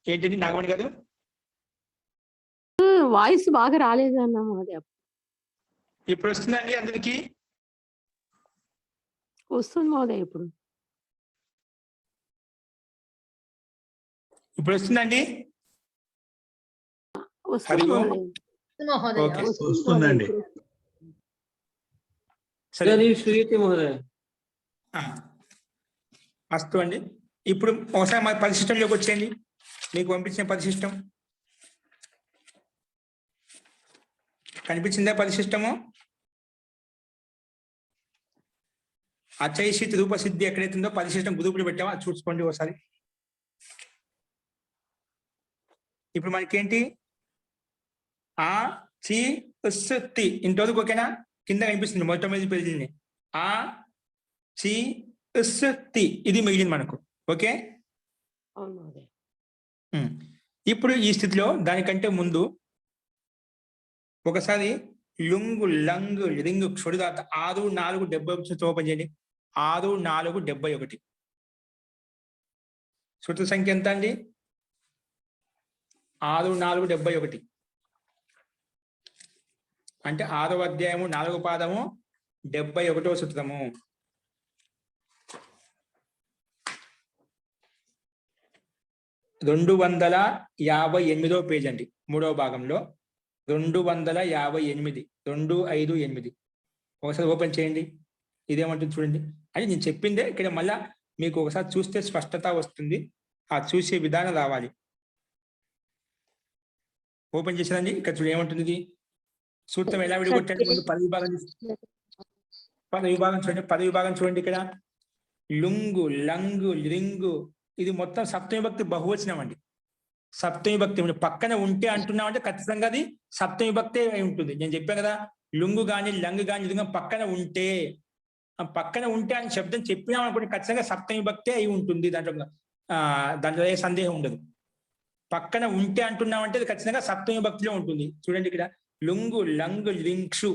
ఏంటండి నాగమణి గారు? వాయిస్ బాగా రాలేదు అన్న మహోదయ. ఇప్పుడు వస్తుందండి అందరికి? వస్తుంది మహోదయ ఇప్పుడు. ఇప్పుడు వస్తుందండి? వస్తుంది హలో. మహోదయ. ఓకే. వస్తుందండి. సరే इदानीं श्रूयते महोदय. అస్తు అండి. ఇప్పుడు ఒకసారి మా పరిశిష్టంలోకి వచ్చేయండి. మీకు పంపించిన పరిశిష్టం కనిపించిందా? పరిశిష్టము అచైషిత్ రూపసిద్ధి ఎక్కడైతే ఉందో పరిశిష్టం గ్రూపులు పెట్టామో అది చూసుకోండి ఒకసారి. ఇప్పుడు మనకేంటి? ఆ చి ఉస్ తి ఇంతవరకు ఓకేనా? కింద కనిపిస్తుంది మొట్టమొదటి పేజీని. ఆ చి ఉస్ తి ఇది మిగిలింది మనకు. ఓకే. అవును మహోదయ. ఇప్పుడు ఈ స్థితిలో దానికంటే ముందు ఒకసారి లుంగు లంగు రింగు క్షుడిదాత 6 4 71 ఓపెన్ చేయండి. 6 4 71 సూత్ర సంఖ్య ఎంత అండి? 6 4 71 అంటే 6వ అధ్యాయము 4వ పాదము 71వ సూత్రము. రెండు 258వ పేజ్ అండి. 3వ భాగంలో 258 258 ఒకసారి ఓపెన్ చేయండి. ఇదేమంటుంది చూడండి. అని నేను చెప్పిందే ఇక్కడ మళ్ళా మీకు ఒకసారి చూస్తే స్పష్టత వస్తుంది. ఆ చూసే విధానం రావాలి. ఓపెన్ చేసేదండి. ఇక్కడ చూడండి ఏమంటుంది ఇది సూత్రం ఎలా విడగొట్టాడు. ముందు పద విభాగం చూడండి. పద విభాగం చూడండి. ఇక్కడ లుంగు లంగు లింగు ఇది మొత్తం సప్తమిభక్తి బహువచనం అండి. సప్తమిభక్తి పక్కన ఉంటే అంటున్నామంటే ఖచ్చితంగా అది సప్తమిభక్తి అయి ఉంటుంది. నేను చెప్పాను కదా, లుంగు కానీ లంగు కానీ ఇది పక్కన ఉంటే అని శబ్దం చెప్పినాం అనుకోండి ఖచ్చితంగా సప్తమిభక్తి అయి ఉంటుంది. దాంట్లో ఏ సందేహం ఉండదు. పక్కన ఉంటే అంటున్నామంటే అది ఖచ్చితంగా సప్తమిభక్తిలో ఉంటుంది. చూడండి ఇక్కడ లుంగు లంగు లింక్షు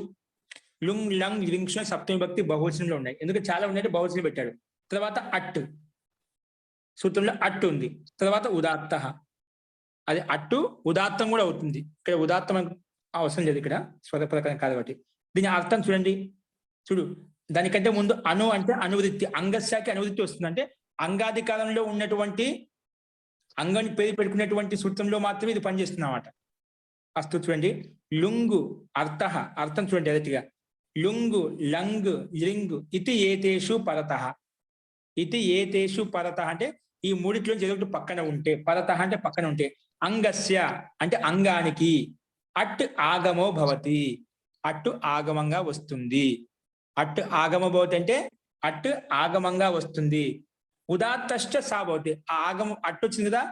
లుంగ్ లంగ్ లింక్షు సప్తమిభక్తి బహువచనంలో ఉన్నాయి. ఎందుకంటే చాలా ఉన్నాయంటే బహువచనం పెట్టాడు. తర్వాత అట్టు సూత్రంలో అట్టు ఉంది. తర్వాత ఉదాత్త అది అట్టు ఉదాత్తం కూడా అవుతుంది. ఇక్కడ ఉదాత్తం అవసరం లేదు. ఇక్కడ స్వరపదకం కాదు కాబట్టి దీని అర్థం చూడండి. చూడు దానికంటే ముందు అను అంటే అనువృత్తి అంగస్యాకి అనువృత్తి వస్తుంది. అంటే అంగాధికారంలో ఉన్నటువంటి అంగని పేరు పెట్టుకునేటువంటి సూత్రంలో మాత్రమే ఇది పనిచేస్తుంది అన్నమాట. అస్తు చూడండి లుంగు అర్థ అర్థం చూడండి డైరెక్ట్గా లుంగు లంగ్ లింగు ఇతి ఏతేషు పరతః ఇతి ఏతేషు పరతః అంటే ఈ మూడిట్లో ఏదో ఒకటి పక్కన ఉంటే పరతః అంటే పక్కన ఉంటే అంగస్య అంటే అంగానికి అట్ ఆగమో భవతి అట్టు ఆగమంగా వస్తుంది. అట్టు ఆగమ భవతి అంటే అట్టు ఆగమంగా వస్తుంది. ఉదాత్తశ్చ సా భవతి ఆ ఆగమం అట్టు వచ్చింది కదా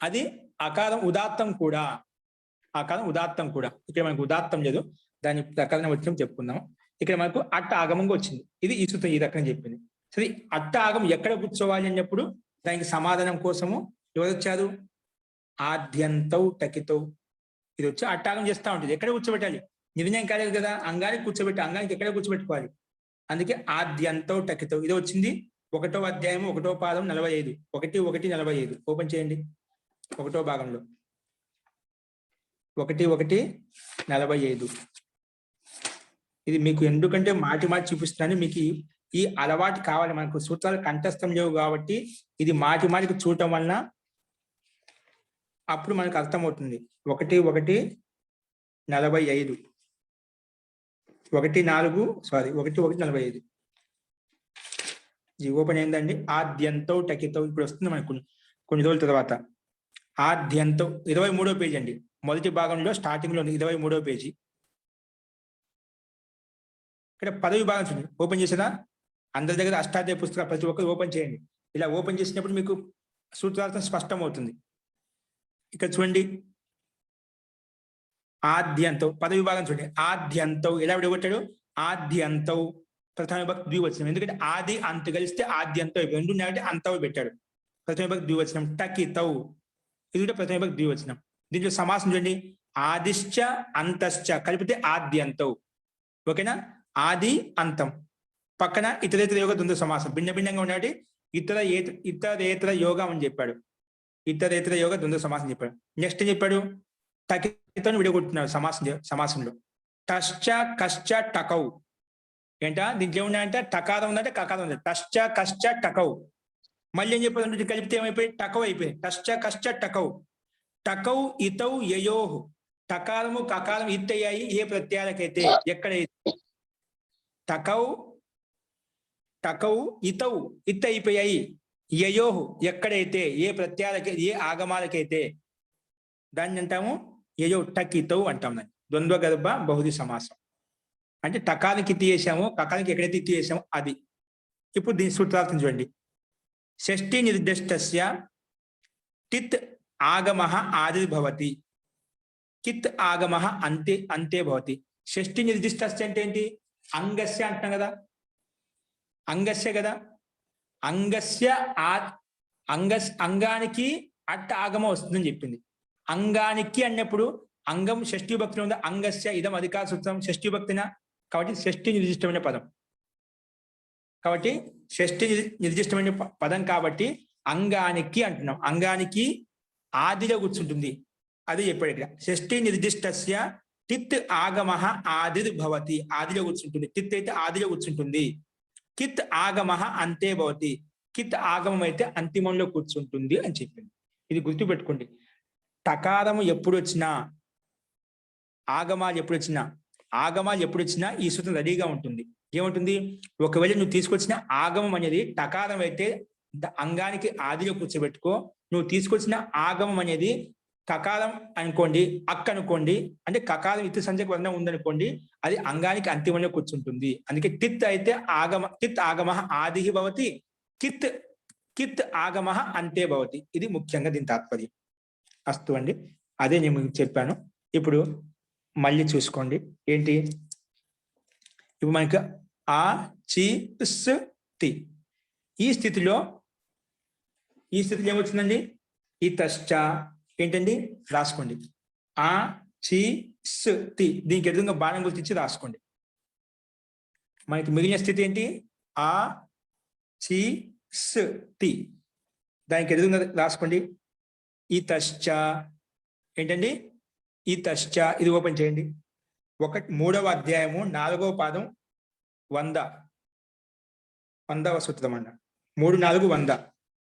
అది అకారం ఉదాత్తం కూడా. ఆకారం ఉదాత్తం కూడా. ఇక్కడ మనకు ఉదాత్తం లేదు. దాని ప్రకారం వచ్చిన చెప్పుకుందాం. ఇక్కడ మనకు అట్ట ఆగమంగా వచ్చింది. ఇది ఈ సూత్రం ఈ రకంగా చెప్పింది. సరే అట్ట ఆగం ఎక్కడ కూర్చోవాలి అన్నప్పుడు దానికి సమాధానం కోసము ఎవరు వచ్చారు? ఆద్యంతౌ టకితౌ ఇది వచ్చి అట్టాగం చేస్తూ ఉంటుంది. ఎక్కడ కూర్చోబెట్టాలి? నిర్ణయం కాలేదు కదా, అంగానికి కూర్చోబెట్టి అంగానికి ఎక్కడ కూర్చోబెట్టుకోవాలి. అందుకే ఆద్యంతౌ టకితౌ ఇది వచ్చింది 1వ అధ్యాయము 1వ పాదం 45 1:1:45 ఓపెన్ చేయండి. 1వ భాగంలో 1:1:45 ఇది మీకు ఎందుకంటే మాటి చూపిస్తున్నాను. మీకు ఈ అలవాటు కావాలి. మనకు సూత్రాలు కంఠస్థం లేవు కాబట్టి ఇది మాటికి చూడటం వలన అప్పుడు మనకు అర్థమవుతుంది. 1:1:45 1:1:45 ఇది ఓపెన్ అయిందండి. ఆద్యంతో టకితో ఇప్పుడు వస్తుంది మనకు కొన్ని రోజుల తర్వాత. ఆద్యంతో 23వ పేజీ అండి. మొదటి భాగంలో స్టార్టింగ్ లో 23వ పేజీ. ఇక్కడ పదవి భాగం చూడండి. ఓపెన్ చేసేదా? అందరి దగ్గర అష్టాధ్యాయ పుస్తకాలు ప్రతి ఒక్కరు ఓపెన్ చేయండి. ఇలా ఓపెన్ చేసినప్పుడు మీకు సూత్రార్థం స్పష్టం అవుతుంది. ఇక్కడ చూడండి ఆద్యంతో పదవి భాగం చూడండి. ఆద్యంతో ఎలా విడగొట్టాడు? ఆద్యంతో ప్రథమ విభక్తి ద్వివచనం. ఎందుకంటే ఆది అంత కలిస్తే ఆద్యంతం అయిపోయి రెండు ఉన్నాయంటే అంతవు పెట్టాడు. ప్రథమ విభక్తి ద్వివచనం. టకితౌ ఇది కూడా ప్రథమ విభక్తి ద్వివచనం. దీంట్లో సమాసం చూడండి, ఆదిశ్చ అంతశ్చ కలిపితే ఆద్యంతౌ. ఓకేనా? ఆది అంతం. పక్కన ఇతరేతర యోగ ద్వంద్వ సమాసం భిన్న భిన్నంగా ఉన్నట్టు ఇతరేతర యోగం అని చెప్పాడు. ఇతరేతర యోగ ద్వంద్వ సమాసం చెప్పాడు. నెక్స్ట్ ఏం చెప్పాడు? టకితను విడగొట్టున్నాడు సమాసంలో. టశ్చ కశ్చ టకౌ. ఏంటా దీంట్లో ఏమున్నాయంటే టకారం ఉందంటే కకారం ఉంది. టశ్చ కశ్చ టకౌ. మళ్ళీ ఏం చెప్పాడు? కలిపితే ఏమైపోయి టకౌ అయిపోయింది. టశ్చ కశ్చ టకౌ. టకౌ ఇతౌ యయోహు. టకారము కకారం ఇత్తయ్యాయి ఏ ప్రత్యయాలకైతే. ఎక్కడైతే టకౌ టకౌ ఇతౌ ఇత్త అయిపోయాయి. యయోహు ఎక్కడైతే ఏ ప్రత్యయాలకి ఏ ఆగమాలకైతే దాన్ని అంటాము యయో టకితౌ అంటాం. దాన్ని ద్వంద్వ గర్భ బహుది సమాసం. అంటే టకానికి ఇత్తి చేసాము, కకానికి ఎక్కడైతే ఇత్తి చేసామో అది. ఇప్పుడు దీని సూత్రార్థం చూడండి. షష్ఠి నిర్దిష్టస్య టిత్ ఆగమః ఆదిర్భవతి. కిత్ ఆగమః అంతే అంతే భవతి. షష్ఠి నిర్దిష్టస్య అంటే ఏంటి? అంగస్య అంటున్నాం కదా, అంగస్య కదా. అంగస్య అంగానికి అట్ట ఆగమ వస్తుందని చెప్పింది. అంగానికి అన్నప్పుడు అంగం షష్ఠి విభక్తిలో ఉంది. అంగస్య ఇదం అధికార సూత్రం షష్ఠి విభక్తిన, కాబట్టి షష్ఠి నిర్దిష్టమైన పదం. కాబట్టి షష్ఠి నిర్దిష్టమైన పదం కాబట్టి అంగానికి అంటున్నాం. అంగానికి ఆదిలో కూర్చుంటుంది, అది చెప్పాడు ఇక్కడ. షష్ఠి నిర్దిష్టస్య టిత్ ఆగమః ఆదిర్భవతి. ఆదిలో కూర్చుంటుంది. టిత్ అయితే ఆదిలో కూర్చుంటుంది. కిత్ ఆగమః అంతే భవతి. కిత్ ఆగమం అయితే అంతిమంలో కూర్చుంటుంది అని చెప్పింది. ఇది గుర్తుపెట్టుకోండి. టకారము ఎప్పుడు వచ్చినా, ఆగమాలు ఎప్పుడు వచ్చినా ఈ సూత్రం రెడీగా ఉంటుంది. ఏముంటుంది? ఒకవేళ నువ్వు తీసుకొచ్చిన ఆగమం అనేది టకారం అయితే అంగానికి ఆదిలో కూర్చోబెట్టుకో. నువ్వు తీసుకొచ్చిన ఆగమం అనేది కకారం అనుకోండి, అక్ అనుకోండి, అంటే కకారం ఇత్ సంఖ్యకు వర్ణం ఉందనుకోండి, అది అంగానికి అంతిమంలో కూర్చుంటుంది. అందుకే టిత్ అయితే టిత్ ఆగమః ఆదిహి భవతి. కిత్ ఆగమః అంతే భవతి. ఇది ముఖ్యంగా దీని తాత్పర్యం. అస్తు అండి, అదే నేను మీకు చెప్పాను. ఇప్పుడు మళ్ళీ చూసుకోండి ఏంటి. ఇప్పుడు మనకి ఆ చి స్ తి. ఈ స్థితిలో ఏమొచ్చిందండి? ఇతశ్చ ఏంటండి? రాసుకోండి. ఆ చి స్ తి. దీనికి ఎదురుగా బాణం గుర్తించి రాసుకోండి. మనకి మిగిలిన స్థితి ఏంటి? ఆ చి స్ తి. దానికి ఎదురుగా రాసుకోండి. ఇతశ్చ ఏంటండి? ఇతశ్చ. ఇది ఓపెన్ చేయండి. 3వ అధ్యాయము 4వ పాదం 100వ సూత్రం అన్న. 3, 4, 100.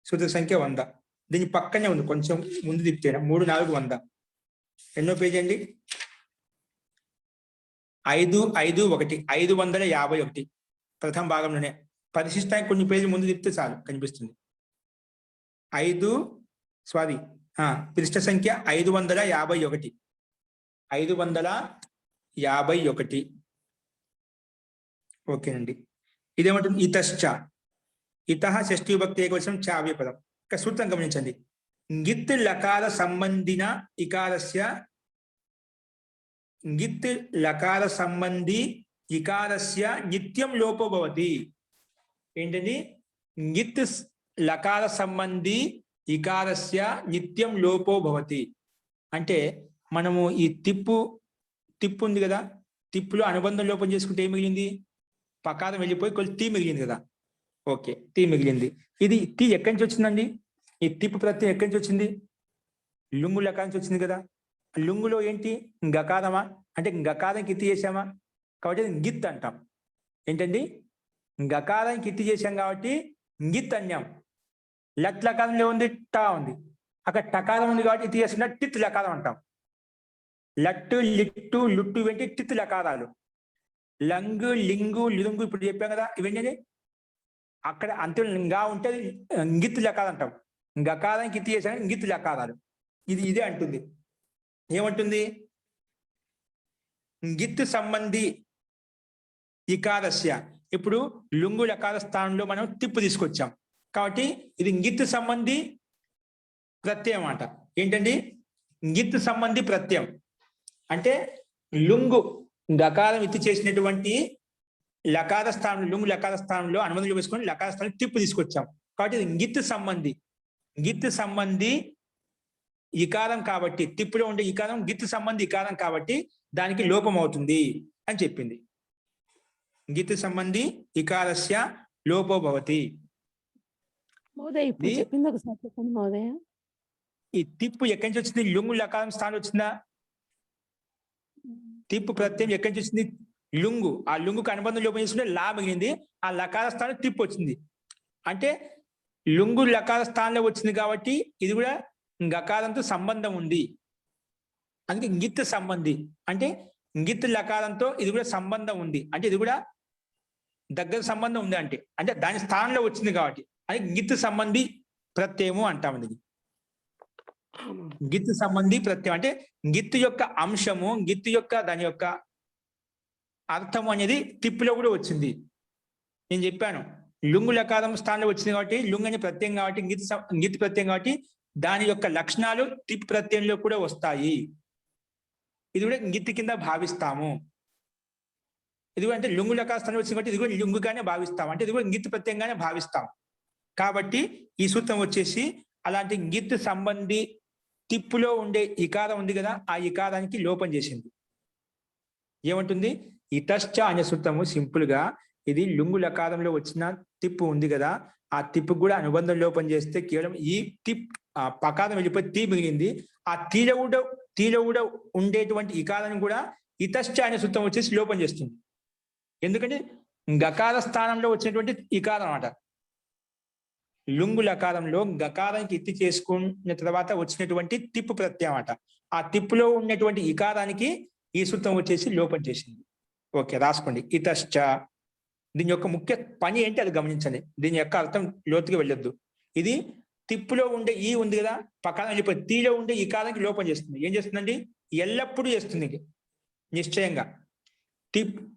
సూత్ర సంఖ్య 100. దీని పక్కనే ఉంది, కొంచెం ముందు తిప్పితే 3, 4, 100. ఎన్నో పేజీ అండి? 5, 5, 1 551. ప్రథమ భాగంలోనే పరిశిష్టానికి కొన్ని పేజీలు ముందు తిప్పితే చాలు కనిపిస్తుంది. పృష్ఠ సంఖ్య 551. 551. ఓకేనండి. ఇదేమంటుంది? ఇతశ్చ. ఇతః షష్ఠీ విభక్తి ఏకవచనం చ అవ్యపదం. ఇక సూత్రం గమనించండి. గిత్ లకార సంబంధిన ఇకారస్య నిత్యం లోపో భవతి. ఏంటండి? గిత్ లకార సంబంధి ఇకారస్య నిత్యం లోపో భవతి. అంటే మనము ఈ తిప్పు ఉంది కదా, తిప్పులో అనుబంధం లోపం చేసుకుంటే ఏం మిగిలింది? పకారం వెళ్ళిపోయి కొంచెం టీ మిగిలింది కదా. ఓకే, టీ మిగిలింది. ఇది టీ ఎక్కడి నుంచి వచ్చిందండి? ఈ తిప్పు ప్రత్యయం ఎక్కడి నుంచి వచ్చింది? లుంగు లకా నుంచి వచ్చింది కదా. లుంగులో ఏంటి? గకారమా? అంటే గకారానికి ఇత్తి చేసామా, కాబట్టి గిత్ అంటాం. ఏంటండి? గకారానికి ఇత్తి చేసాం కాబట్టి గిత్ అన్యాం. లట్ లకారంలో ఉంది, టా ఉంది. అక్కడ టకారం ఉంది కాబట్టి ఇత్తి చేస్తున్నా టిత్ లకారం అంటాం. లట్టు, లిట్టు, లుట్టు ఇవేంటి? టిత్ లకారాలు. లంగు, లింగు, లింగు ఇప్పుడు చెప్పాం కదా, ఇవన్నీ అక్కడ అంతే గా ఉంటే గిత్ లకారం అంటాం. గకారానికి ఇత్తి చేసాను గిత్ లకారాలు. ఇదే అంటుంది. ఏమంటుంది? గిత్ సంబంధి ఇకారస్య. ఇప్పుడు లుంగు లకార స్థానంలో మనం తిప్పు తీసుకొచ్చాం కాబట్టి ఇది గిత్ సంబంధి ప్రత్యయం అంట. ఏంటండి? గిత్ సంబంధి ప్రత్యయం అంటే లుంగు గకారం ఇత్తి చేసినటువంటి లకార స్థానంలో లుంగు లకార స్థానంలో అనుబంధం వేసుకొని లకార స్థానం తిప్పు తీసుకొచ్చాం కాబట్టి ఇది గిత్ సంబంధి. గిత్ సంబంధి ఇకారం కాబట్టి తిప్పులో ఉండే ఇకారం గిత్ సంబంధి ఇకారం కాబట్టి దానికి లోపం అవుతుంది అని చెప్పింది. గిత్ సంబంధి ఇకారస్య లోపో భవతి. మహోదయ ఇప్పుడు చెప్పింది ఒకసారి చెప్పండి మహోదయ. ఈ తిప్పు ఎక్కడి నుంచి వచ్చింది? లుంగు లకారం స్థానం వచ్చిందా? తిప్పు ప్రత్యయం ఎక్కడి నుంచి వచ్చింది? లుంగు. ఆ లుంగుకు అనుబంధం లోపం చేసుకుంటే లా మిగిలింది. ఆ లకార స్థానం తిప్పు వచ్చింది. అంటే లుంగు లకార స్థానంలో వచ్చింది కాబట్టి ఇది కూడా గకారంతో సంబంధం ఉంది. అందుకే గిత్ సంబంధి అంటే గిత్ లకారంతో ఇది కూడా సంబంధం ఉంది. అంటే ఇది కూడా దగ్గర సంబంధం ఉంది. అంటే దాని స్థానంలో వచ్చింది కాబట్టి అది గిత్ సంబంధి ప్రత్యయము అంటాం. ఇది గిత్ సంబంధి ప్రత్యయం అంటే గిత్ యొక్క అంశము, గిత్ యొక్క దాని యొక్క అర్థము అనేది తిప్పులో కూడా వచ్చింది. నేను చెప్పాను లుంగు లకారం స్థానంలో వచ్చింది కాబట్టి లుంగ్ అనే ప్రత్యయం కాబట్టి గిత్ ప్రత్యయం కాబట్టి దాని యొక్క లక్షణాలు తిప్ ప్రత్యయంలో కూడా వస్తాయి. ఇది కూడా గిత్ కింద భావిస్తాము. ఇది కూడా అంటే లుంగు లకార స్థానంలో వచ్చింది కాబట్టి ఇది కూడా లుంగుగానే భావిస్తాం. అంటే ఇది కూడా గిత్ ప్రత్యయంగానే భావిస్తాం. కాబట్టి ఈ సూత్రం వచ్చేసి అలాంటి గిత్ సంబంధి తిప్పులో ఉండే ఇకారం ఉంది కదా, ఆ ఇకారానికి లోపం చేసింది. ఏమంటుంది? ఇతశ్చ అనే సూత్రము సింపుల్ గా ఇది లుంగు లకారంలో వచ్చిన తిప్పు ఉంది కదా, ఆ తిప్పు కూడా అనుబంధం లోపం చేస్తే కేవలం ఈ తిప్ పకారం వెళ్ళిపోయి తీ మిగిలింది. ఆ తీలో కూడా ఉండేటువంటి ఇకారాన్ని కూడా ఇతశ్చ అనే సూత్రం వచ్చేసి లోపం చేస్తుంది. ఎందుకంటే గకార స్థానంలో వచ్చినటువంటి ఇకారం అన్నమాట. లుంగు లకారంలో గకారానికి ఎత్తి చేసుకున్న తర్వాత వచ్చినటువంటి తిప్పు ప్రత్యయం అట. ఆ తిప్పులో ఉన్నటువంటి ఇకారానికి ఈ సూత్రం వచ్చేసి లోపం చేసింది. ఓకే, రాసుకోండి. ఇతశ్చ. దీని యొక్క ముఖ్య పని ఏంటి అది గమనించండి. దీని యొక్క అర్థం లోతుగా వెళ్ళొద్దు. ఇది తిప్పులో ఉండే ఈ ఉంది కదా, పక్కన వెళ్ళిపోయి తీలో ఉండే ఇకారానికి లోపం చేస్తుంది. ఏం చేస్తుందండి? ఎల్లప్పుడూ చేస్తుంది నిశ్చయంగా.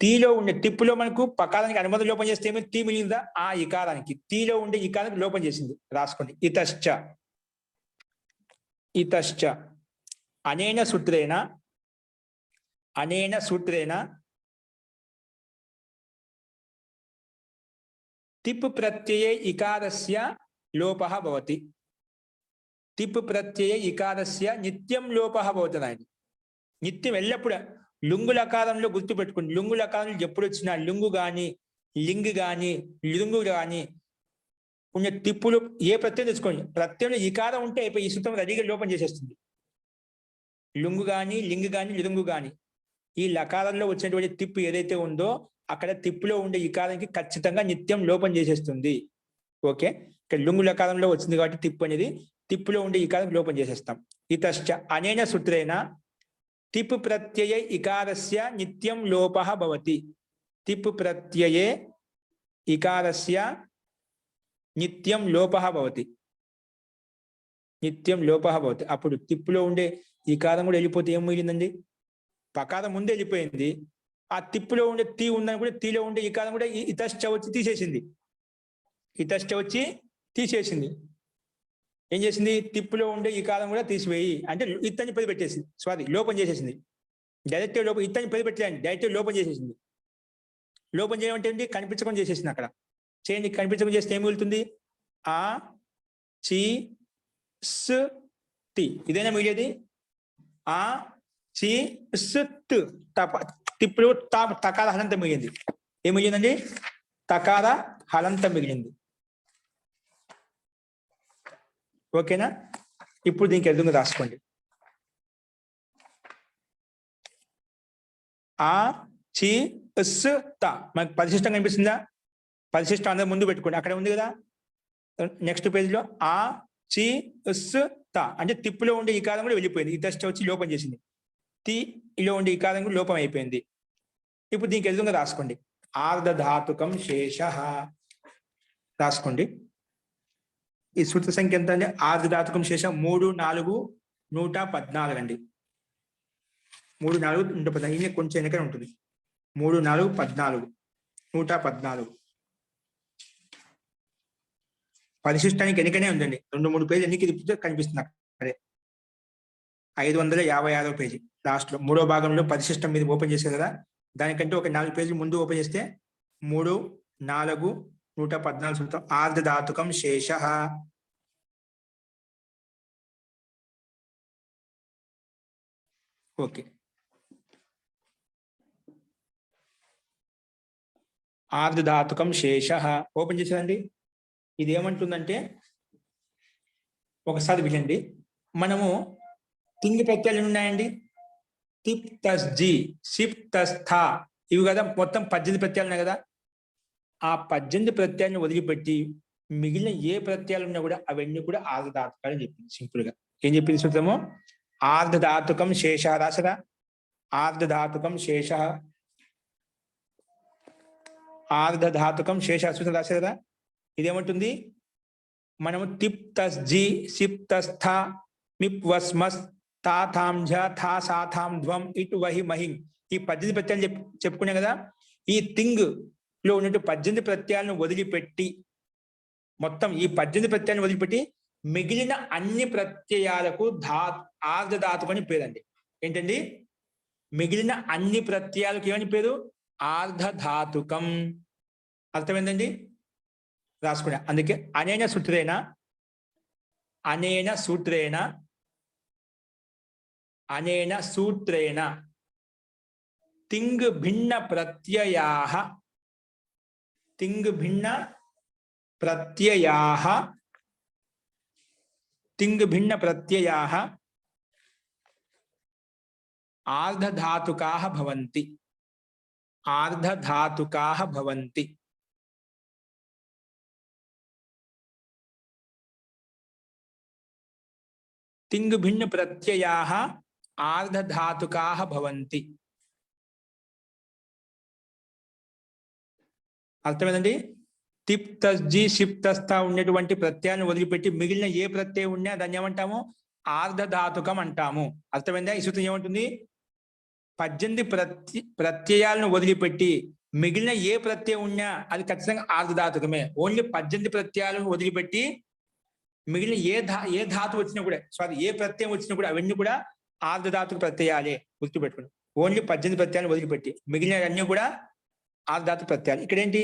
తీలో ఉండే తిప్పులో మనకు పకారానికి అనుబంధం లోపం చేస్తే ఏమి తీ మిగిలిందా, ఆ ఇకారానికి తీలో ఉండే ఇకారానికి లోపం చేసింది. రాసుకోండి. ఇతశ్చ. ఇతశ్చ అనేన సూత్రేణ తిప్ ప్రత్యయే ఇకారస్య లోపః భవతి. తిప్ ప్రత్యయే ఇకారస్య నిత్యం లోపః భవతి. నాయన నిత్యం ఎల్లప్పుడూ లుంగు లకారంలో గుర్తు పెట్టుకోండి. లుంగు లకారంలో ఎప్పుడు వచ్చినా లుంగు గాని లింగ్ గాని లింగు గాని ఉన్న తిప్పులు ఏ ప్రత్యయం తెచ్చుకోండి, ప్రత్యయంలో ఇకారం ఉంటే అయిపోయి ఈ సూత్రం రెడీగా లోపం చేసేస్తుంది. లుంగు గాని లింగ్ గాని లింగు గాని ఈ లకారంలో వచ్చినటువంటి తిప్పు ఏదైతే ఉందో అక్కడ తిప్పులో ఉండే ఇకారానికి ఖచ్చితంగా నిత్యం లోపం చేసేస్తుంది. ఓకే, ఇక్కడ లుంగు లకారంలో వచ్చింది కాబట్టి తిప్పు అనేది తిప్పులో ఉండే ఇకారం లోపం చేసేస్తాం. ఇతశ్చ అనేన సూత్రేణ తిప్ ప్రత్యయే ఇకారస్య నిత్యం లోపః భవతి. తిప్ ప్రత్యయే ఇకారస్య నిత్యం లోపః భవతి. నిత్యం లోపః భవతి. అప్పుడు తిప్పులో ఉండే ఇకారం కూడా వెళ్ళిపోతే ఏం మిగిలిందండి? పకారం ముందే వెళ్ళిపోయింది. ఆ తిప్పులో ఉండే తీ ఉందని కూడా తీలో ఉండే ఇకారం కూడా ఇతశ్చ వచ్చి తీసేసింది. ఇతశ్చ వచ్చి తీసేసింది. ఏం చేసింది? తిప్పులో ఉండే ఈ కాలం కూడా తీసివేయి అంటే ఇత్తని పది పెట్టేసింది. సారీ, లోపం చేసేసింది. డైరెక్ట్ లోపం ఇత్తని పది పెట్టేయండి, డైరెక్ట్ లోపం చేసేసింది. లోపం చేయమంటే ఏంటి? కనిపించకుండా చేసేసింది. అక్కడ చేయండి, కనిపించకుండా చేస్తే ఏం మిగులుతుంది? ఆ చి స్ తి. ఇదైనా మిగిలేది? ఆ చి స్ త్. తిప్పుడు తకార హలంతం మిగిలింది. ఏం మిగిలిందండి? తకార హలంతం మిగిలింది. ఓకేనా? ఇప్పుడు దీనికి ఎదురుగా రాసుకోండి. ఆ చి స్ త. మనకు పరిశిష్టం కనిపిస్తుందా? పరిశిష్టం అందరూ ముందు పెట్టుకోండి. అక్కడ ఉంది కదా నెక్స్ట్ పేజ్లో. ఆ చి స్ త అంటే తిప్పులో ఉండే ఈ కాలం కూడా వెళ్ళిపోయింది. ఇతష్ట వచ్చి లోపం చేసింది. తీలో ఉండే ఈ కాలం కూడా లోపం అయిపోయింది. ఇప్పుడు దీనికి ఎదురుగా రాసుకోండి. ఆర్ధధాతుకం శేష. రాసుకోండి. ఈ సూత్ర సంఖ్య ఎంత అండి? ఆర్ధధాతుకం శేషం 3, 4, 114 అండి. 3, 4, 114. ఇది కొంచెం వెనకనే ఉంటుంది. 3, 4, 14, 114. పరిశిష్టానికి వెనకనే ఉందండి. 2-3 పేజీలు ఎన్నికి తిప్పితే కనిపిస్తుంది అక్కడే. 556వ పేజీ లాస్ట్ లో 3వ భాగంలో పరిశిష్టం మీద ఓపెన్ చేశారు కదా, దానికంటే ఒక 4 పేజీలు ముందు ఓపెన్ చేస్తే 3, 4, 114 సూత్రం ఆర్ధధాతుకం శేష. ఓకే, ఆర్ధధాతుకం శేష ఓపెన్ చేసేదండి. ఇది ఏమంటుందంటే ఒకసారి వినండి. మనము తింగి ప్రత్యయాలు ఉన్నాయండి, తిప్ తస్ జి, సిప్ తస్ థా, ఇవి కదా మొత్తం 18 ప్రత్యయాలు ఉన్నాయి కదా. ఆ 18 ప్రత్యయాలను వదిలిపెట్టి మిగిలిన ఏ ప్రత్యయాలు ఉన్నా కూడా అవన్నీ కూడా ఆర్ధధాతుకాలు అని చెప్పింది. సింపుల్ గా ఏం చెప్పింది సూత్రము? ఆర్ధధాతుకం శేష రాసరా, ఆర్ధధాతుకం శేష, ఆర్ధధాతుకం శేష సూత్రం రాసే కదా. ఇదేమంటుంది? మనము తిప్ తస్ జి, సిప్ తస్ థా, మిప్ వస్ మస్, తా థాం ఝ, థా సా థాం ధ్వం, ఇటు వహి మహిం, ఈ 18 ప్రత్యయాలు చెప్పుకున్నాం కదా. ఈ తింగ్ లో ఉన్నట్టు 18 ప్రత్యయాలను వదిలిపెట్టి, మొత్తం ఈ 18 ప్రత్యయాలను వదిలిపెట్టి మిగిలిన అన్ని ప్రత్యయాలకు ఆర్ధధాతుకం అని పేరండి. ఏంటండి? మిగిలిన అన్ని ప్రత్యయాలకు ఏమని పేరు? ఆర్ధధాతుకం. అర్థమైందండి? రాసుకున్నా. అందుకే అనేన సూత్రేణ, అనేన సూత్రేణ, అనేన సూత్రేణ తింగ్ భిన్న ప్రత్యయాః, తింగ్ భిన్న ప్రత్యయాః, తింగ్ భిన్న ప్రత్యయాః ఆర్ధధాతుకాః భవంతి, ఆర్ధధాతుకాః భవంతి. తింగ్ భిన్న ప్రత్యయాః ఆర్ధధాతుకాః భవంతి. అర్థమైందండి? తిప్ తస్ జి, సిప్ తస్ థా ఉన్నటువంటి ప్రత్యయాలను వదిలిపెట్టి మిగిలిన ఏ ప్రత్యయం ఉన్నా దాన్ని ఏమంటాము? ఆర్ధధాతుకం అంటాము. అర్థమైందా? ఈ సూత్రం ఏమంటుంది? 18 ప్రత్యయాలను వదిలిపెట్టి మిగిలిన ఏ ప్రత్యయం ఉన్నా అది ఖచ్చితంగా ఆర్ధధాతుకమే. ఓన్లీ 18 ప్రత్యయాలను వదిలిపెట్టి మిగిలిన ఏ ధాతు వచ్చినా కూడా, సారీ ఏ ప్రత్యయం వచ్చినా కూడా అవన్నీ కూడా ఆర్ధధాతుక ప్రత్యయాలే. గుర్తుపెట్టుకుని ఓన్లీ 18 ప్రత్యయాలను వదిలిపెట్టి మిగిలిన అన్ని కూడా ఆర్ధధాతుక ప్రత్యయాలు. ఇక్కడ ఏంటి?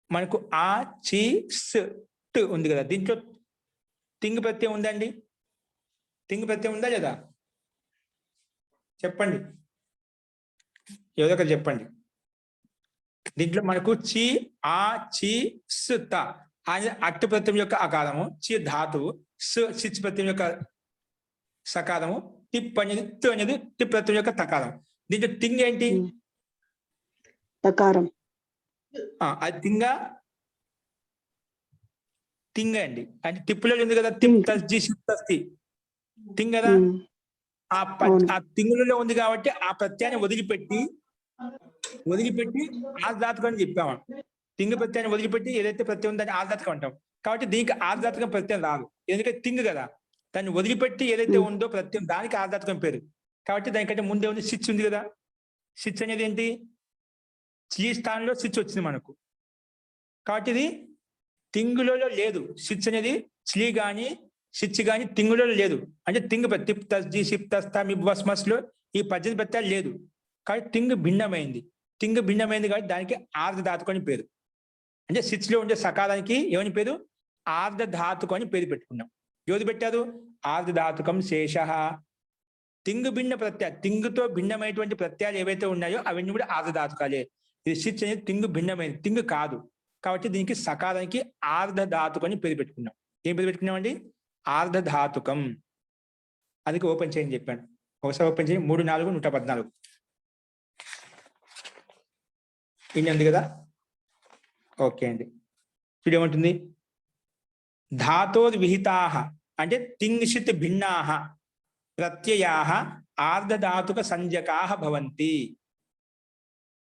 మనకు ఆ, చి, స్, ట్ ఉంది కదా, దీంట్లో తింగ్ ప్రత్యయం ఉందండి? తింగ్ ప్రత్యయం ఉందా లేదా? చెప్పండి, ఏదో ఒకటి చెప్పండి. దీంట్లో మనకు చి, ఆ, చి, స్, త అనేది అట్టు ప్రత్యయం యొక్క అకారము, చి ధాతువు, సిచ్ ప్రత్యయం యొక్క సకారము, టిప్ అనేది త్ అనేది టిప్ ప్రత్యయం యొక్క తకారం. దీంట్లో తింగ్ ఏంటి? తకారం. అది తింగ అండి. అంటే తిప్పులో ఉంది కదా, తిప్ తస్ జి, సిప్ తస్ తి, తింగ్ కదా. ఆ తింగులలో ఉంది కాబట్టి ఆ ప్రత్యయాన్ని వదిలిపెట్టి ఆర్ధధాతుకం అని చెప్పాము. తింగ్ ప్రత్యయాన్ని వదిలిపెట్టి ఏదైతే ప్రత్యయం ఉందో దాన్ని ఆర్ధధాతుకం అంటాం. కాబట్టి దీనికి ఆర్ధధాతుకం ప్రత్యయం రాదు, ఎందుకంటే తింగ్ కదా. దాన్ని వదిలిపెట్టి ఏదైతే ఉందో ప్రత్యయం దానికి ఆర్ధధాతుకం పేరు. కాబట్టి దానికంటే ముందే ఉంది సిచ్ ఉంది కదా. సిచ్ అనేది ఏంటి? ఈ స్థానంలో సిచ్ వచ్చింది మనకు. కాబట్టి ఇది తింగులలో లేదు. సిచ్ అనేది స్లీ గాని సిచ్ గాని తింగులలో లేదు. అంటే తింగ్ తిప్ తస్ జి, సిప్ తస్ థా, మిప్ వస్ మస్ లో ఈ 18 ప్రత్యయాలు లేదు. కాబట్టి తింగ్ భిన్నమైంది. తింగ్ భిన్నమైంది కాబట్టి దానికి ఆర్ధధాతుకం అని పేరు. అంటే సిచ్ లో ఉండే సకారానికి ఏమని పేరు? ఆర్ధధాతుకం అని పేరు పెట్టుకున్నాం. ఏది పెట్టారు? ఆర్ధధాతుకం శేష. తింగ్ భిన్న ప్రత్యయ, తింగుతో భిన్నమైనటువంటి ప్రత్యయాలు ఏవైతే ఉన్నాయో అవన్నీ కూడా ఆర్ధధాతుకాలే. ఇది సిచ్ అనేది తింగ్ భిన్నమైనది, తింగ్ కాదు. కాబట్టి దీనికి సకారానికి ఆర్ధధాతుకం అని పేరు పెట్టుకున్నాం. ఏం పేరు పెట్టుకున్నామండి? ఆర్ధధాతుకం. అందుకే ఓపెన్ చేయని చెప్పాను. ఒకసారి ఓపెన్ చేయండి. 3, 4, 114 ఇన్ని ఉంది కదా. ఓకే అండి. ఇప్పుడు ఏమంటుంది? ధాతోద్విహితాః అంటే తింగ్షిత్ భిన్నాః ప్రత్యయాః ఆర్ధధాతుక సంజ్ఞకాః భవంతి.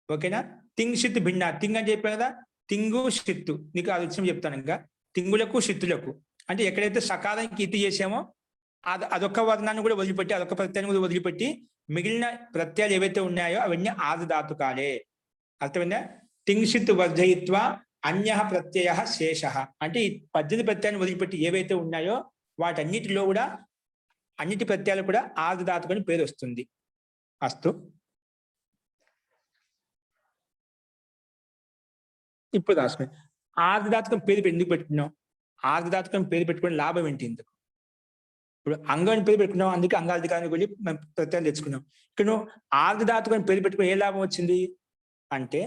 ఓకేనా? తింగ్షిత్ భిన్న, తింగ్ అని చెప్పాను కదా, తింగు షిత్తు. నీకు అది విషయం చెప్తాను. ఇంకా తింగులకు షిత్తులకు అంటే ఎక్కడైతే సకారానికి ఇతి చేసామో అదొక్క వర్ణాన్ని కూడా వదిలిపెట్టి, అదొక్క ప్రత్యయాన్ని కూడా వదిలిపెట్టి మిగిలిన ప్రత్యయాలు ఏవైతే ఉన్నాయో అవన్నీ ఆర్ధధాతుకాలే. అర్థమైందా? తింగ్షిత్ వర్ధయిత్వ అన్య ప్రత్యయ శేష అంటే ఈ 18 ప్రత్యయాన్ని వదిలిపెట్టి ఏవైతే ఉన్నాయో వాటన్నిటిలో కూడా అన్నిటి ప్రత్యయాలు కూడా ఆర్ధధాతుకం అని పేరు వస్తుంది. అస్తు. ఇప్పుడు రాసుకోండి. ఆర్ధధాతుకం పేరు ఎందుకు పెట్టుకున్నాం? ఆర్ధధాతుకం పేరు పెట్టుకుని లాభం ఏంటి ఇందుకు? ఇప్పుడు అంగం పేరు పెట్టుకున్నాం, అందుకే అంగాధికారానికి వెళ్ళి మనం ప్రత్యయం తెచ్చుకున్నాం. ఇక్కడ నువ్వు ఆర్ధధాతుకం పేరు పెట్టుకుని ఏ లాభం వచ్చింది అంటే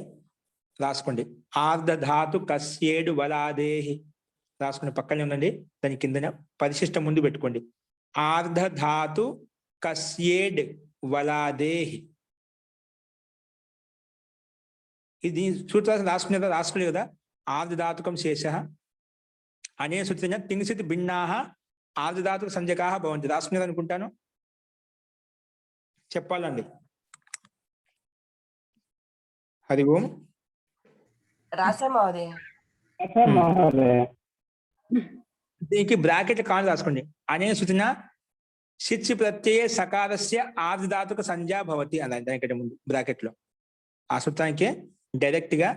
రాసుకోండి. ఆర్ధధాతు కస్యేడు వలాదేహి రాసుకోండి, పక్కనే ఉందండి, దాని కిందన పరిశిష్టం ముందు పెట్టుకోండి. ఆర్ధధాతు కస్యేడ్ వలాదేహి. ఇది సూత్రాలు రాసుకునే కదా. ఆర్ధధాతుకం శేష అనే సూత్రంగా తింగ్సిత్ భిన్నాః ఆర్ధధాతుక సంజ్ఞకాః భవంతి. రాసుకునేది అనుకుంటాను, చెప్పాలండి. హరి ఓం. రాసా మహోదయ. దీనికి బ్రాకెట్ కాదు రాసుకోండి. అనే సూచన శిచ్ ప్రత్యయ సకారస్య ఆర్ధధాతుక సంజ్ఞా భవతి అలా దానికంటే ముందు బ్రాకెట్ లో ఆ సూత్రానికి డైరెక్ట్ గా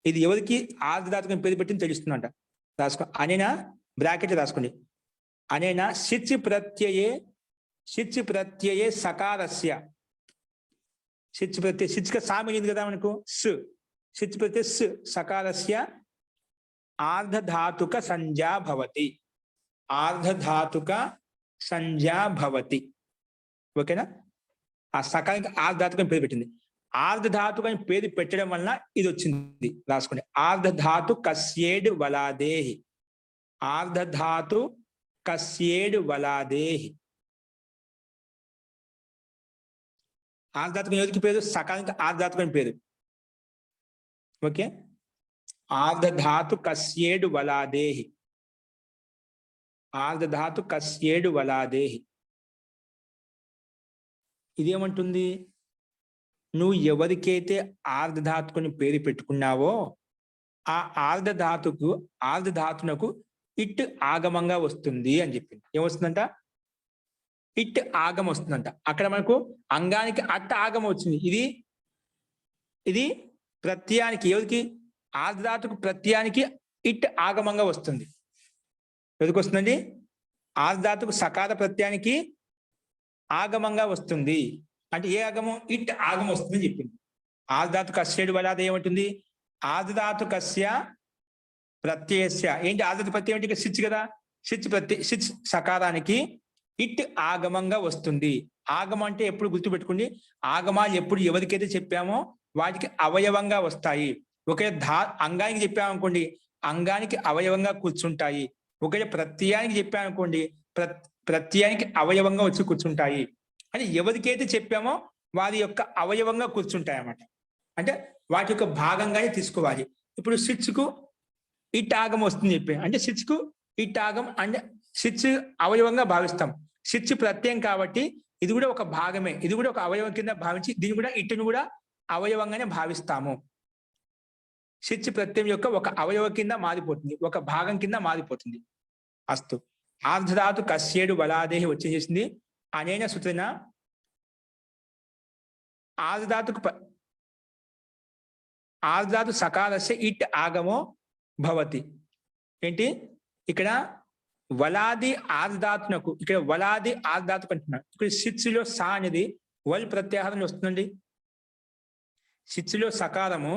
ఇది ఎవరికి ఆర్ధధాతుకం పేరు పెట్టింది తెలుస్తుందంట. రాసుకో. అనేనా బ్రాకెట్ రాసుకోండి. అనేనా శిచ్ ప్రత్యయే సకారస్య శిచ్ ప్రత్యయ శిచ్క సామింది కదా మనకు స్ శిచ్ ప్రత్యయ స్ సకారస్య ఆర్ధధాతుక సంజ్ఞా భవతి. ఆర్ధధాతుక సంజ్ఞా భవతి. ఓకేనా? ఆ సకారానికి ఆర్ధధాతుకం పేరు పెట్టింది. ఆర్ధధాతుకం పేరు పెట్టడం వలన ఇది వచ్చింది. రాసుకోండి. ఆర్ధధాతు కస్యేడు వలాదేహి. ఆర్ధధాతు కస్యేడు వలాదేహి. ఆర్ధధాతుకం ఎవరికి పేరు? సకారానికి ఆర్ధధాతుకం పేరు. ఓకే. ఆర్ధధాతు కస్యేడు వలాదేహి. ఆర్ధధాతు కస్యేడు వలాదేహి. ఇదేమంటుంది? నువ్వు ఎవరికైతే ఆర్ధధాతుకుని పేరు పెట్టుకున్నావో ఆ ఆర్ధధాతునకు ఇట్ ఆగమంగా వస్తుంది అని చెప్పింది. ఏమొస్తుందంట? ఇట్ ఆగం వస్తుందంట. అక్కడ మనకు అంగానికి అట్ట ఆగం వచ్చింది. ఇది ప్రత్యయానికి ఎవరికి? ఆర్ధధాతుకు ప్రత్యయానికి ఇట్ ఆగమంగా వస్తుంది. ఎవరికి వస్తుందండి? ఆర్ధధాతుకు సకార ప్రత్యయానికి ఆగమంగా వస్తుంది. అంటే ఏ ఆగమం? ఇట్ ఆగం వస్తుందని చెప్పింది. ఆర్ధధాతు కస్యేడు వలాదే ఏమంటుంది? ఆర్ధధాతు కస్య ప్రత్యయస్య ఏంటి? ఆర్ధధాతు ప్రత్యయం అంటే సిచ్ కదా. సిచ్ సకారానికి ఇట్ ఆగమంగా వస్తుంది. ఆగమం అంటే ఎప్పుడు గుర్తుపెట్టుకోండి, ఆగమాలు ఎప్పుడు ఎవరికైతే చెప్పామో వాటికి అవయవంగా వస్తాయి. ఒకవేళ అంగానికి చెప్పామనుకోండి అంగానికి అవయవంగా కూర్చుంటాయి. ఒకవేళ ప్రత్యయానికి చెప్పామనుకోండి ప్రత్యయానికి అవయవంగా వచ్చి కూర్చుంటాయి. అని ఎవరికైతే చెప్పామో వారి యొక్క అవయవంగా కూర్చుంటాయి అన్నమాట. అంటే వాటి యొక్క భాగంగానే తీసుకోవాలి. ఇప్పుడు సిచ్కు ఇట్ ఆగం వస్తుంది చెప్పి అంటే సిచ్కు ఇట్ ఆగం అంటే సిచ్ అవయవంగా భావిస్తాం. సిచ్ ప్రత్యయం కాబట్టి ఇది కూడా ఒక భాగమే, ఇది కూడా ఒక అవయవం కింద భావించి దీన్ని కూడా ఇట్టును కూడా అవయవంగానే భావిస్తాము. సిచ్ ప్రత్యయం యొక్క ఒక అవయవ కింద మారిపోతుంది, ఒక భాగం కింద మారిపోతుంది. అస్తు. ఆర్ధధాతు కస్యేడు బలాదేహి వచ్చేసేసింది. అనేన సూత్రేణ ఆర్ధధాతు సకారస్య ఇట్ ఆగమో భవతి. ఏంటి ఇక్కడ వలాది ఆర్ధధాతునకు, ఇక్కడ వలాది ఆర్ధధాతుకు అంటున్నాడు. ఇక్కడ సిచ్లో సా అనేది వల్ ప్రత్యాహారంలో వస్తుందండి. సిచ్లో సకారము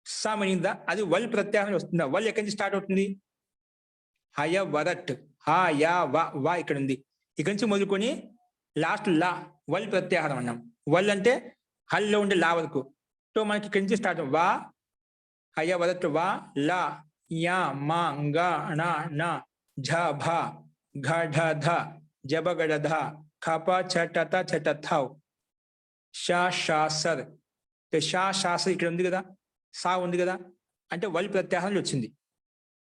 సమనిందా అది వల్ ప్రత్యాహారంలో వస్తుందా? వల్ ఎక్కడి నుంచి స్టార్ట్ అవుతుంది? హయ వరట్ హా యా వా ఇక్కడ ఉంది. ఇక్కడి నుంచి మొదలుకొని లాస్ట్ లా వల్ ప్రత్యాహారం అన్నాం. వల్ అంటే హల్లో ఉండే లా వరకు. సో మనకి ఇక్కడి నుంచి స్టార్ట్ వా హయ వరట్ వా లా యా మా గా నా నా ఝ భ ఘ ఢ ధ జబ గడ ధ ఖప ఛట త ఛట థ షా షా సర్. షా షాసర్ ఇక్కడ ఉంది కదా, సా ఉంది కదా, అంటే వల్ ప్రత్యాహారంలో వచ్చింది.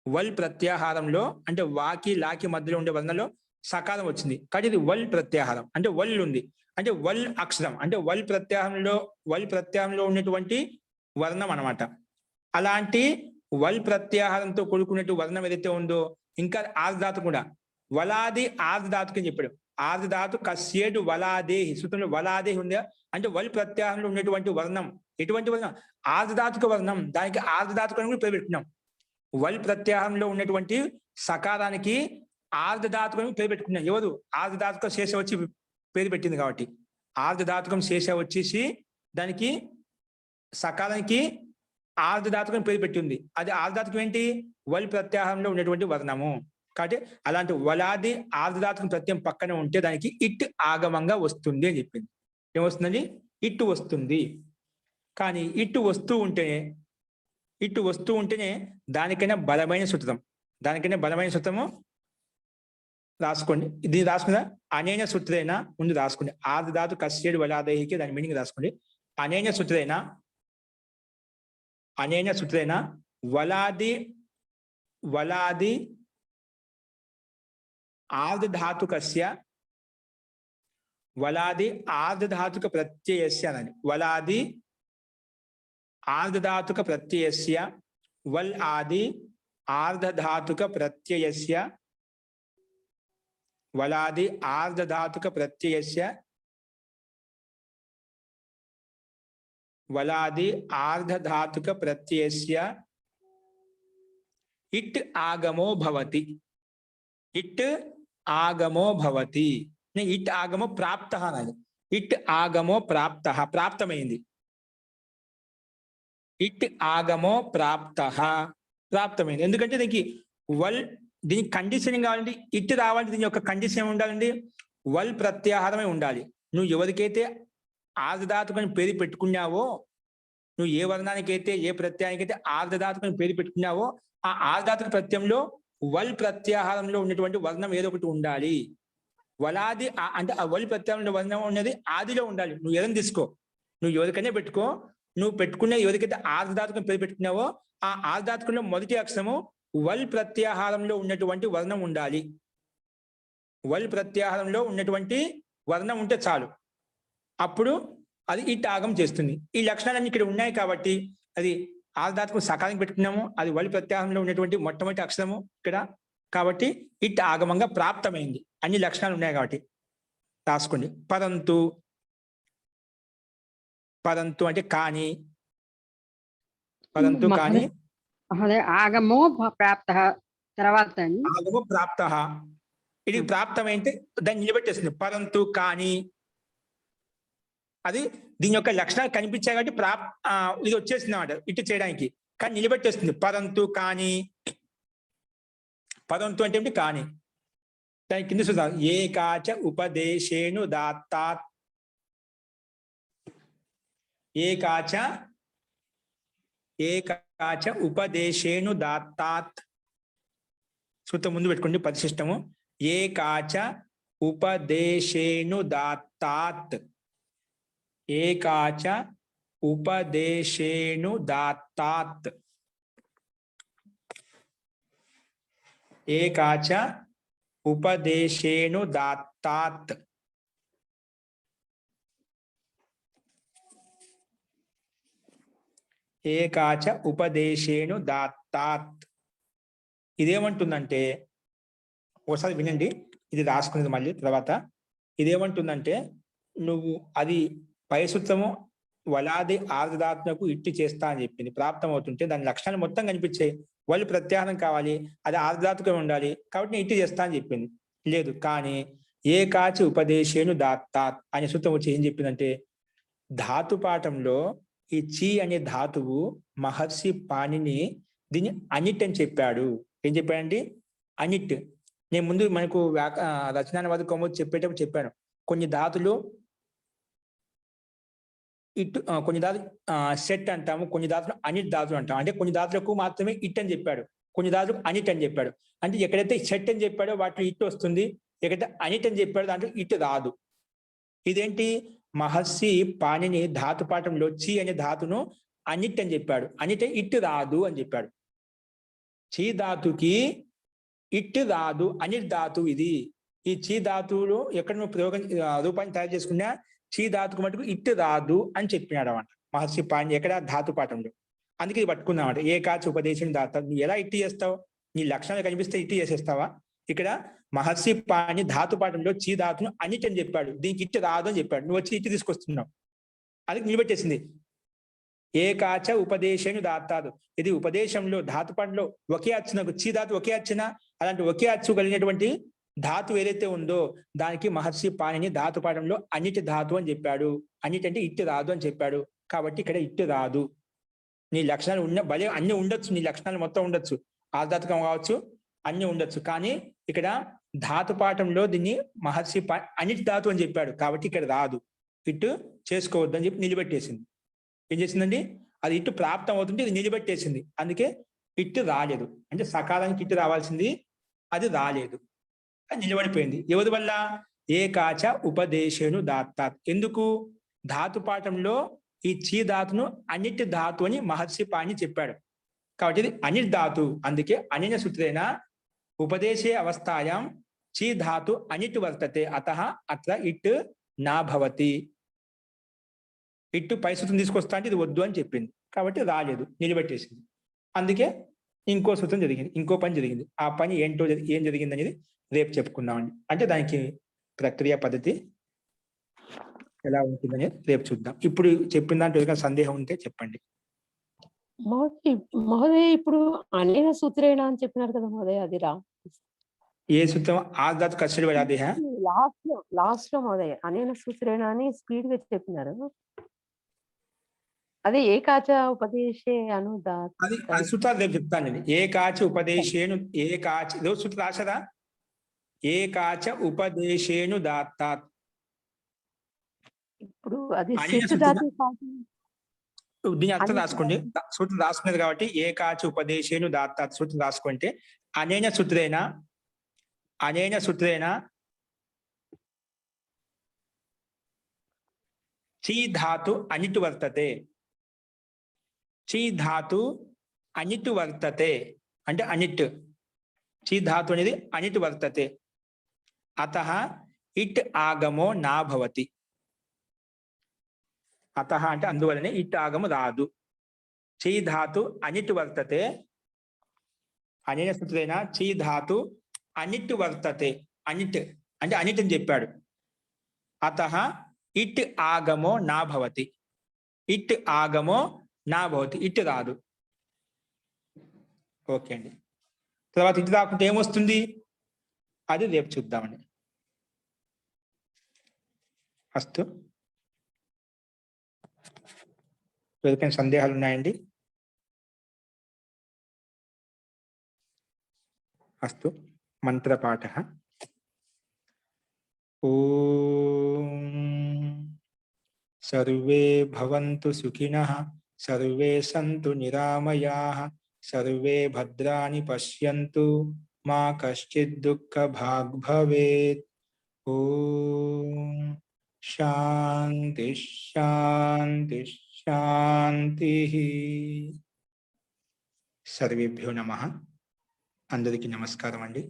వల్ ప్రత్యాహారంలో అంటే వాకి లాకి మధ్యలో ఉండే వర్ణంలో సకారం వచ్చింది కాబట్టి ఇది వల్ ప్రత్యాహారం. అంటే వల్ ఉంది అంటే వల్ అక్షరం అంటే వల్ ప్రత్యాహారంలో ఉన్నటువంటి వర్ణం అన్నమాట. అలాంటి వల్ ప్రత్యాహారంతో కూడుకున్నట్టు వర్ణం ఏదైతే ఉందో ఇంకా ఆర్ధధాతు కూడా వలాది ఆర్ధధాతుకు అని చెప్పాడు. ఆర్ధధాతు కస్యేడు వలాదేహి. సూత్రంలో వలాదేహి ఉందా అంటే వల్ ప్రత్యాహారంలో ఉన్నటువంటి వర్ణం. ఎటువంటి వర్ణం? ఆర్ధధాతుక వర్ణం. దానికి ఆర్ధధాతుకు అని కూడా పేరు పెట్టుకున్నాం. వల్ ప్రత్యాహారంలో ఉన్నటువంటి సకారానికి ఆర్ధధాతుకం పేరు పెట్టుకున్నాం. ఎవరు? ఆర్ధధాతుక శేష వచ్చి పేరు పెట్టింది కాబట్టి ఆర్ధధాతుకం శేష వచ్చేసి దానికి సకారానికి ఆర్ధధాతుకం పేరు పెట్టింది. అది ఆర్ధధాతుకం ఏంటి? వల్ ప్రత్యాహారంలో ఉన్నటువంటి వర్ణము. కాబట్టి అలాంటి వలాది ఆర్ధధాతుకం ప్రత్యయం పక్కన ఉంటే దానికి ఇట్ ఆగమంగా వస్తుంది అని చెప్పింది. ఏమొస్తుందండి? ఇట్టు వస్తుంది. కానీ ఇట్టు వస్తూ ఉంటేనే దానికైనా బలమైన సూత్రము రాసుకోండి. ఇది రాసుకుందా? అనేన సూత్రైనా ముందు రాసుకోండి. ఆర్ధధాతు కస్యేడు వలాదేహికి దాని మీనింగ్ రాసుకోండి. అనేన సూత్రైనా వలాది ఆర్ధధాతుక ప్రత్యయస్య అని. వలాది ఆర్ధధాతుక ప్రత్యయస్య వల్ ఆది ఆర్ధధాతుక ప్రత్యయస్య వలాది ఆర్ధధాతుక ప్రత్యయస్య వలాది ఆర్ధధాతుక ప్రత్యయస్య ఇట్ ఆగమో భవతి. ఇట్ ఆగమో ప్రాప్త అనాలి. ఇట్ ఆగమో ప్రాప్తమైంది. ఇట్ ఆగమో ప్రాప్తమైంది. ఎందుకంటే దీనికి కండిషనింగ్ కావాలండి. ఇట్ రావాలంటే దీని యొక్క కండిషన్ ఏమి ఉండాలండి? వల్ ప్రత్యాహారమే ఉండాలి. నువ్వు ఎవరికైతే ఆర్ధధాతుకని పేరు పెట్టుకున్నావో, నువ్వు ఏ వర్ణానికైతే ఏ ప్రత్యయానికైతే ఆర్ధధాతుకని పేరు పెట్టుకున్నావో ఆ ఆర్ధధాతుక ప్రత్యయంలో వల్ ప్రత్యాహారంలో ఉన్నటువంటి వర్ణం ఏదో ఒకటి ఉండాలి. వలాది అంటే ఆ వల్ ప్రత్యాహారంలో వర్ణం ఉన్నది ఆదిలో ఉండాలి. నువ్వు ఏదైనా తీసుకో, నువ్వు ఎవరికైనా పెట్టుకో, నువ్వు పెట్టుకునే ఎవరికైతే ఆర్ధధాతుకం పేరు పెట్టుకున్నావో ఆ ఆర్ధధాతుకంలో మొదటి అక్షరము వల్ ప్రత్యాహారంలో ఉన్నటువంటి వర్ణం ఉండాలి. వల్ ప్రత్యాహారంలో ఉన్నటువంటి వర్ణం ఉంటే చాలు, అప్పుడు అది ఇట్ ఆగం చేస్తుంది. ఈ లక్షణాలన్నీ ఇక్కడ ఉన్నాయి కాబట్టి అది ఆర్ధధాతుకం సకాలం పెట్టుకున్నాము, అది వల్ ప్రత్యాహారంలో ఉన్నటువంటి మొట్టమొదటి అక్షరము ఇక్కడ, కాబట్టి ఇట్ ఆగమంగా ప్రాప్తమైంది. అన్ని లక్షణాలు ఉన్నాయి కాబట్టి రాసుకోండి. పరంతు అంటే కానీ, పరంతు కానీ ఆగమో ప్రాప్త తర్వాత ఆగమో ప్రాప్త. ఇది ప్రాప్తమైతే దాన్ని నిలబెట్టేస్తుంది. పరంతు కానీ అది దీని యొక్క లక్షణాలు కనిపించాయి కాబట్టి ఇది వచ్చేసింది అన్నమాట ఇటు చేయడానికి, కానీ నిలబెట్టేస్తుంది. పరంతు కానీ, పరంతు అంటే ఏమిటి? కానీ. దాని కింద చూద్దాం. ఏకాచ ఉపదేశేను దాత్తాత్. ఏకాచ ఉపదేశేను దాత్తాత్. సూత్రం ముందు పెట్టుకోండి పరిశిష్టము. ఏకాచ ఉపదేశేను దాత్తాత్. ఏకాచ ఉపదేశేను దాత్తాత్. ఏకాచ ఉపదేశేను దాత్తాత్. ఏకాచ ఉపదేశేను దాత్తాత్. ఇదేమంటుందంటే, ఒకసారి వినండి, ఇది రాసుకునేది మళ్ళీ తర్వాత. ఇదేమంటుందంటే, నువ్వు అది పై సూత్రము వలాది ఆర్ధధాతునకు ఇట్టి చేస్తా అని చెప్పింది. ప్రాప్తం అవుతుంటే దాని లక్షణాలు మొత్తం కనిపించాయి. వాళ్ళు ప్రత్యాహారం కావాలి, అది ఆర్ధధాతుకం ఉండాలి, కాబట్టి నేను ఇట్టి చేస్తా అని చెప్పింది. లేదు, కానీ ఏకాచ ఉపదేశేను దాత్తాత్ అనే సూత్రం వచ్చి ఏం చెప్పిందంటే, ధాతుపాఠంలో ఈ చి అనే ధాతువు మహర్షి పాణిని దీన్ని అనిట్ అని చెప్పాడు. ఏం చెప్పాడండి? అనిట్. నేను ముందు మనకు రచనానువాద కౌముది చెప్పేటప్పుడు చెప్పాను, కొన్ని ధాతులు ఇట్, కొన్ని ధాతులు సెట్ అంటాము, కొన్ని ధాతులు అనిట్ ధాతులు అంటాము. అంటే కొన్ని ధాతులకు మాత్రమే ఇట్ అని చెప్పాడు, కొన్ని ధాతులకు అనిట్ అని చెప్పాడు. అంటే ఎక్కడైతే సెట్ అని చెప్పాడో వాటిలో ఇట్ వస్తుంది, ఎక్కడైతే అనిట్ అని చెప్పాడో దాంట్లో ఇట్ రాదు. ఇదేంటి? మహర్షి పాణిని ధాతుపాఠంలో చి అనే ధాతును అనిట్ అని చెప్పాడు. అనిట్ ఇట్ రాదు అని చెప్పాడు. చి ధాతుకి ఇట్ రాదు, అనిట్ ధాతు ఇది. ఈ చి ధాతువులు ఎక్కడ నువ్వు రూపాన్ని తయారు చేసుకున్నా చి ధాతుకు మటుకు ఇట్ రాదు అని చెప్పినాడు అన్నమాట మహర్షి పాణి ఎక్కడ? ధాతుపాఠంలో. అందుకే ఇది పట్టుకున్నామాట. ఏకాచ ఉపదేశం దాత. నువ్వు ఎలా ఇట్టి చేస్తావు? నీ లక్షణాలు కనిపిస్తే ఇట్టి చేసేస్తావా? ఇక్కడ మహర్షి పాణి ధాతుపాఠంలో చి ధాతును అనిట్ అని చెప్పాడు, దీనికి ఇట్టి రాదు అని చెప్పాడు. నువ్వు వచ్చి ఇట్టి తీసుకొస్తున్నావు, అది నిలబెట్టేసింది. ఏకాచ ఉపదేశేను దాతాదు. ఇది ఉపదేశంలో ధాతుపాఠంలో ఒకే అచ్చునకు చి ధాతు ఒకే అచ్చున, అలాంటి ఒకే అచ్చు కలిగినటువంటి ధాతు ఏదైతే ఉందో దానికి మహర్షి పాణిని ధాతుపాఠంలో అనిట్ ధాతు అని చెప్పాడు. అనిట్ అంటే ఇట్టి రాదు అని చెప్పాడు, కాబట్టి ఇక్కడ ఇట్టి రాదు. నీ లక్షణాలు ఉన్న భలే అన్ని ఉండొచ్చు, నీ లక్షణాలు మొత్తం ఉండొచ్చు, ఆధ్యాత్మికం కావచ్చు, అన్ని ఉండొచ్చు. కానీ ఇక్కడ ధాతు పాఠంలో దీన్ని మహర్షి అనిట్ ధాతు అని చెప్పాడు కాబట్టి ఇక్కడ రాదు, ఇటు చేసుకోవద్దు అని చెప్పి నిలబెట్టేసింది. ఏం చేసిందండి, అది ఇటు ప్రాప్తం అవుతుంటే ఇది నిలబెట్టేసింది. అందుకే ఇటు రాలేదు, అంటే సకాలానికి ఇటు రావాల్సింది అది రాలేదు, అది నిలబడిపోయింది. ఎవరి వల్ల? ఏకాచ ఉపదేశేను దాత్తాత్. ఎందుకు? ధాతు పాఠంలో ఈ చీ ధాతును అనిట్ ధాతు అని మహర్షి పాణి చెప్పాడు కాబట్టి ఇది అనిట్ ధాతు. అందుకే అనేన సూత్రేణ ఉపదేశే అవస్థాయాం చీ ధాతు అనిట్ వర్తతే, అతః అత్ర ఇట్ నా భవతి. ఇట్టు పై సూత్రం తీసుకొస్తా అంటే ఇది వద్దు అని చెప్పింది కాబట్టి రాలేదు, నిలబెట్టేసింది. అందుకే ఇంకో సూత్రం జరిగింది, ఇంకో పని జరిగింది. ఆ పని ఏంటో ఏం జరిగింది అనేది రేపు చెప్పుకుందామండి. అంటే దానికి ప్రక్రియ పద్ధతి ఎలా ఉంటుందని రేపు చూద్దాం. ఇప్పుడు చెప్పిన దాంట్లో ఏదైనా సందేహం ఉంటే చెప్పండి. మహోదయ ఇప్పుడు అనేన సూత్రేణ అని చెప్పినారు కదా మహోదయ, అది రా ఏ సూత్రం? ఆదాత్ కస్టడీ వాదే లాస్ట్ లో మహోదయ అనేన సూత్రేణ అని స్పీడ్ గా చెప్పినారు. అదే ఏకాచ ఉపదేశే అది సూత్రాలు రేపు చెప్తానండి. ఏకాచ ఉపదేశేను ఏకాచ సూత్రం రాసరా? ఏకాచ ఉపదేశేను దాత్తాత్. ఇప్పుడు అది అనేన శిశు ధాతు దీని అర్థం రాసుకోండి, సూత్రం రాసుకునేది కాబట్టి ఏకాచ ఉపదేశేను దాత్తాత్ సూత్రం రాసుకుంటే అనేన సూత్రేణ చీ ధాతు అనిటు వర్తతే. చీ ధాతు అనిటు వర్తతే అంటే అనిట్, చీ ధాతు అనేది అనిటు వర్తతే, అతః ఇట్ ఆగమో నా భవతి. అతః అంటే అందువలనే ఇట్ ఆగము రాదు. చీ ధాతు అనిట్ వర్తతే, అనేన సూత్రేణ చీ ధాతు అనిట్ వర్తతే. అనిట్ అంటే అనిట్ అని చెప్పాడు. అతః ఇట్ ఆగమో నా భవతి. ఇట్ ఆగమో నా భవతి, ఇట్ రాదు. ఓకే అండి. తర్వాత ఇటు రాకుంటే ఏమొస్తుంది అది రేపు చూద్దామండి. అస్తు. ఎవరికైనా సందేహాలు ఉన్నాయండి? అస్తు. మంత్రపాఠः. ఓం సర్వే భవంతు సుఖినః, సర్వే సంతు నిరామయాః, సర్వే భద్రాణి పశ్యంతు, మా కశ్చిద్ దుఃఖభాగ్ భవేత్. ఓం శాంతి శాంతి శాంతి. సర్వేభ్యో నమః. అందరికీ నమస్కారం అండి.